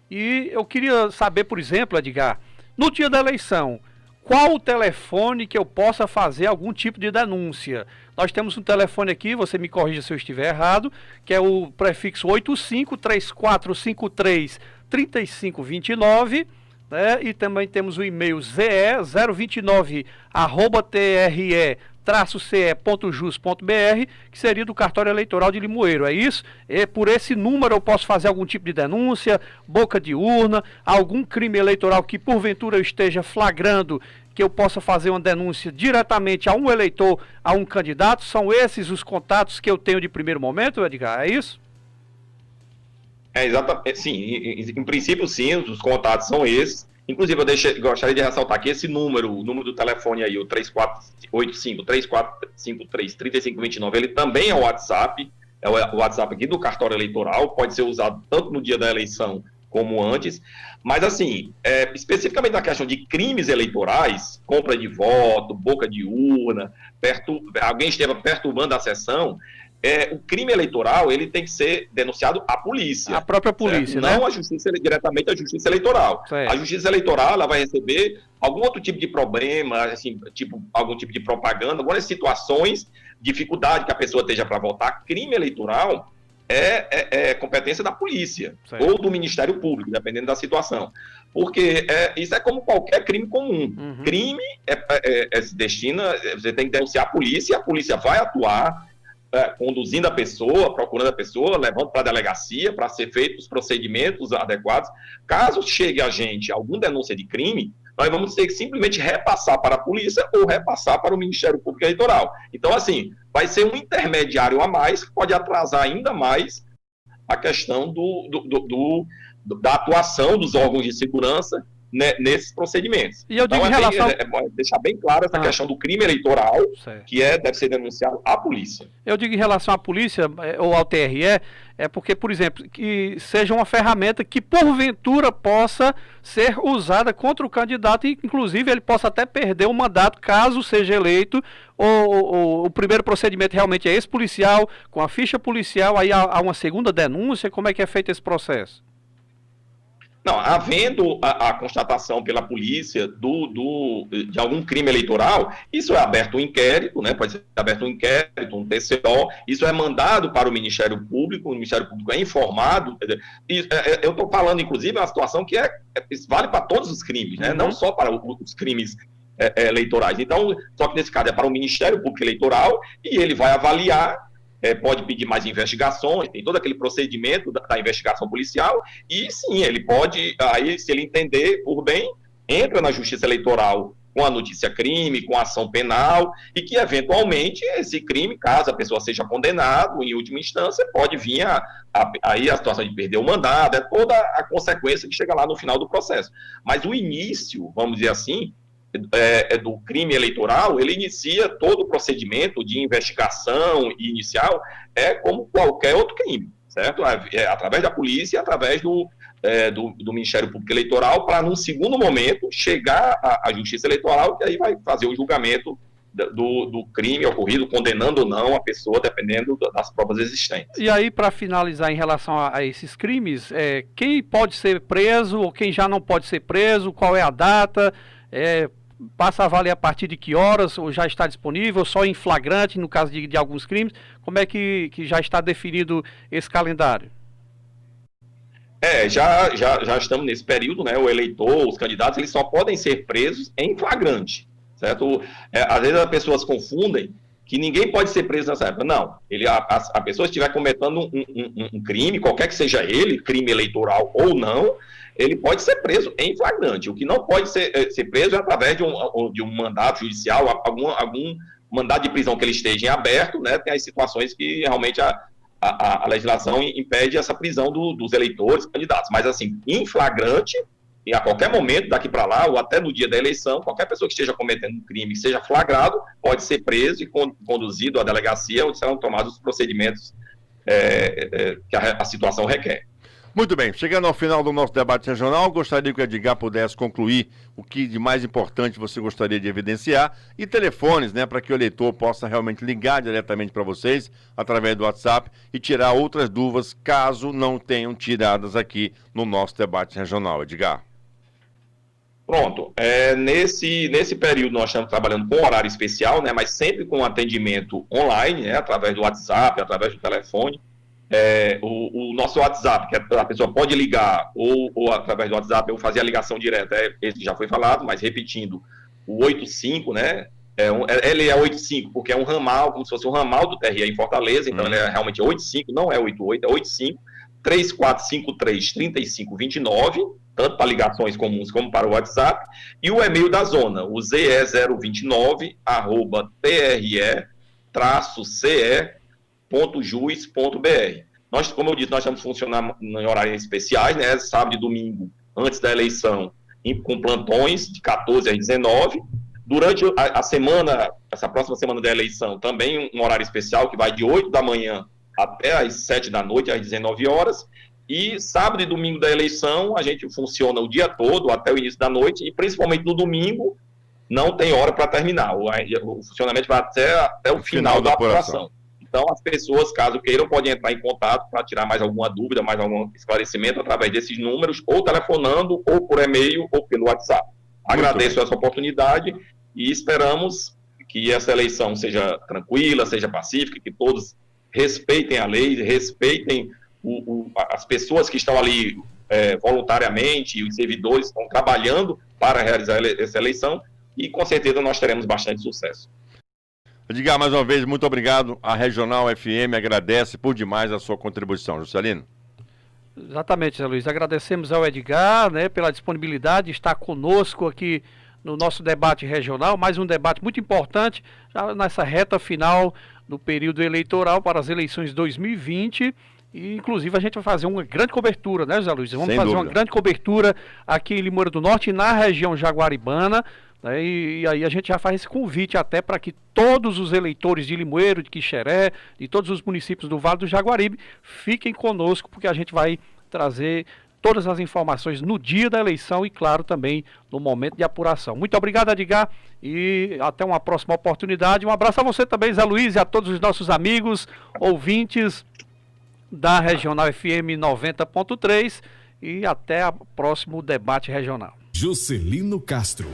Speaker 4: E eu queria saber, por exemplo, Edgar, no dia da eleição, qual o telefone que eu possa fazer algum tipo de denúncia? Nós temos um telefone aqui, você me corrija se eu estiver errado, que é o prefixo 8534533529, né? E também temos o e-mail ze029@tre-ce.jus.br, que seria do cartório eleitoral de Limoeiro, é isso? E por esse número eu posso fazer algum tipo de denúncia, boca de urna, algum crime eleitoral que porventura eu esteja flagrando, que eu possa fazer uma denúncia diretamente a um eleitor, a um candidato? São esses os contatos que eu tenho de primeiro momento, Edgar, é isso?
Speaker 5: Exatamente, sim, em princípio sim, os contatos são esses. Inclusive, gostaria de ressaltar que esse número, o número do telefone aí, o 3485-3453-3529, ele também é o WhatsApp, é o WhatsApp aqui do cartório eleitoral, pode ser usado tanto no dia da eleição como antes, mas assim, especificamente na questão de crimes eleitorais, compra de voto, boca de urna, alguém esteve perturbando a sessão, o crime eleitoral, ele tem que ser denunciado à polícia.
Speaker 4: A própria polícia, né?
Speaker 5: Não a justiça, diretamente a justiça eleitoral.
Speaker 4: Certo.
Speaker 5: A justiça eleitoral, ela vai receber algum outro tipo de problema, assim, algum tipo de propaganda, algumas situações, dificuldade que a pessoa esteja para votar. Crime eleitoral é competência da polícia, certo, ou do Ministério Público, dependendo da situação. Porque isso é como qualquer crime comum.
Speaker 4: Uhum.
Speaker 5: Crime se destina, você tem que denunciar a polícia vai atuar, conduzindo a pessoa, procurando a pessoa, levando para a delegacia para ser feitos os procedimentos adequados. Caso chegue a gente alguma denúncia de crime, nós vamos ter que simplesmente repassar para a polícia ou repassar para o Ministério Público Eleitoral. Então, assim, vai ser um intermediário a mais que pode atrasar ainda mais a questão da atuação dos órgãos de segurança, né, nesses procedimentos.
Speaker 4: E eu digo
Speaker 5: então,
Speaker 4: em relação...
Speaker 5: deixar bem claro essa questão do crime eleitoral,
Speaker 4: certo,
Speaker 5: que deve ser denunciado à polícia.
Speaker 4: Eu digo em relação à polícia ou ao TRE, porque, por exemplo, que seja uma ferramenta que porventura possa ser usada contra o candidato e, inclusive, ele possa até perder o mandato caso seja eleito, ou o primeiro procedimento realmente é esse policial, com a ficha policial, aí há uma segunda denúncia. Como é que é feito esse processo?
Speaker 5: Não, havendo a constatação pela polícia de algum crime eleitoral, isso é aberto um inquérito, né? Pode ser aberto um inquérito, um TCO, isso é mandado para o Ministério Público, o Ministério Público é informado. Eu estou falando, inclusive, uma situação que vale para todos os crimes, né? Uhum. Não só para os crimes eleitorais. Então, só que nesse caso é para o Ministério Público Eleitoral e ele vai avaliar, pode pedir mais investigações, tem todo aquele procedimento da investigação policial, e sim, ele pode, aí se ele entender por bem, entra na Justiça Eleitoral com a notícia crime, com a ação penal, e que, eventualmente, esse crime, caso a pessoa seja condenada, em última instância, pode vir aí a situação de perder o mandado, é toda a consequência que chega lá no final do processo. Mas o início, vamos dizer assim, do crime eleitoral, ele inicia todo o procedimento de investigação inicial, como qualquer outro crime, certo? Através da polícia e através do Ministério Público Eleitoral, para, num segundo momento, chegar à Justiça Eleitoral, que aí vai fazer o julgamento do crime ocorrido, condenando ou não a pessoa, dependendo das provas existentes.
Speaker 4: E aí, para finalizar em relação a esses crimes, quem pode ser preso ou quem já não pode ser preso, qual é a data, passa a valer a partir de que horas, ou já está disponível, só em flagrante, no caso de alguns crimes, como é que já está definido esse calendário?
Speaker 5: Já estamos nesse período, né? O eleitor, os candidatos, eles só podem ser presos em flagrante, certo? Às vezes as pessoas confundem que ninguém pode ser preso nessa época. Não, a pessoa estiver cometendo um crime, qualquer que seja ele, crime eleitoral ou não, ele pode ser preso em flagrante. O que não pode ser preso é através de um mandato judicial, algum mandado de prisão que ele esteja em aberto, né? Tem as situações que realmente a legislação impede essa prisão dos eleitores, candidatos. Mas, assim, em flagrante, e a qualquer momento, daqui para lá, ou até no dia da eleição, qualquer pessoa que esteja cometendo um crime, que seja flagrado, pode ser preso e conduzido à delegacia, onde serão tomados os procedimentos que a situação requer.
Speaker 3: Muito bem, chegando ao final do nosso debate regional, gostaria que o Edgar pudesse concluir o que de mais importante você gostaria de evidenciar e telefones, né, para que o eleitor possa realmente ligar diretamente para vocês através do WhatsApp e tirar outras dúvidas, caso não tenham tiradas aqui no nosso debate regional. Edgar.
Speaker 5: Pronto, nesse período nós estamos trabalhando com horário especial, né, mas sempre com atendimento online, né, através do WhatsApp, através do telefone. O nosso WhatsApp, que a pessoa pode ligar ou através do WhatsApp eu fazer a ligação direta, esse já foi falado, mas repetindo, o 85, né? Ele é 85 porque é um ramal, como se fosse um ramal do TRE em Fortaleza, então ele é realmente 85, não é 88, é 85, 3453-3529, tanto para ligações comuns como para o WhatsApp, e o e-mail da zona, o ze029@tre-ce.juiz.br. Nós, como eu disse, nós estamos funcionando em horários especiais, né? Sábado e domingo, antes da eleição, com plantões de 14 às 19. Durante a semana, essa próxima semana da eleição, também um horário especial que vai de 8 da manhã até às 7 da noite, às 19 horas. E sábado e domingo da eleição, a gente funciona o dia todo, até o início da noite, e principalmente no domingo, não tem hora para terminar. O funcionamento vai até o final da apuração. Então, as pessoas, caso queiram, podem entrar em contato para tirar mais alguma dúvida, mais algum esclarecimento através desses números, ou telefonando, ou por e-mail, ou pelo WhatsApp. Agradeço essa oportunidade e esperamos que essa eleição seja tranquila, seja pacífica, que todos respeitem a lei, respeitem as pessoas que estão ali voluntariamente, os servidores estão trabalhando para realizar essa eleição e, com certeza, nós teremos bastante sucesso.
Speaker 3: Edgar, mais uma vez, muito obrigado. A Regional FM agradece por demais a sua contribuição. Juscelino.
Speaker 4: Exatamente, Zé Luiz. Agradecemos ao Edgar, né, pela disponibilidade de estar conosco aqui no nosso debate regional. Mais um debate muito importante, já nessa reta final do período eleitoral para as eleições 2020. E, inclusive, a gente vai fazer uma grande cobertura, né, Zé Luiz? Vamos fazer uma grande cobertura aqui em Limoeiro do Norte, na região jaguaribana. E aí a gente já faz esse convite até para que todos os eleitores de Limoeiro, de Quixeré, de todos os municípios do Vale do Jaguaribe, fiquem conosco, porque a gente vai trazer todas as informações no dia da eleição e, claro, também no momento de apuração. Muito obrigado, Edgar, e até uma próxima oportunidade. Um abraço a você também, Zé Luiz, e a todos os nossos amigos, ouvintes da Regional FM 90.3, e até o próximo debate regional.
Speaker 6: Juscelino Castro.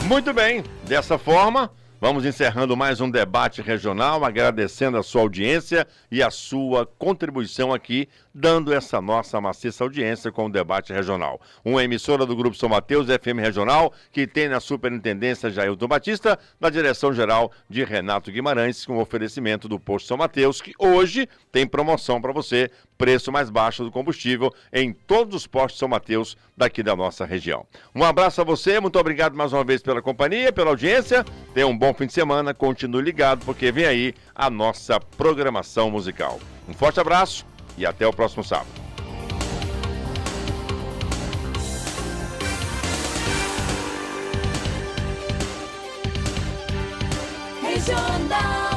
Speaker 3: Muito bem, dessa forma, vamos encerrando mais um debate regional, agradecendo a sua audiência e a sua contribuição aqui, dando essa nossa maciça audiência com o debate regional. Uma emissora do Grupo São Mateus, FM Regional, que tem na superintendência Jailton Batista, na direção-geral de Renato Guimarães, com oferecimento do Posto São Mateus, que hoje tem promoção para você. preço mais baixo do combustível em todos os postos de São Mateus daqui da nossa região. Um abraço a você, muito obrigado mais uma vez pela companhia, pela audiência. Tenha um bom fim de semana, continue ligado porque vem aí a nossa programação musical. Um forte abraço e até o próximo sábado.
Speaker 2: Regional.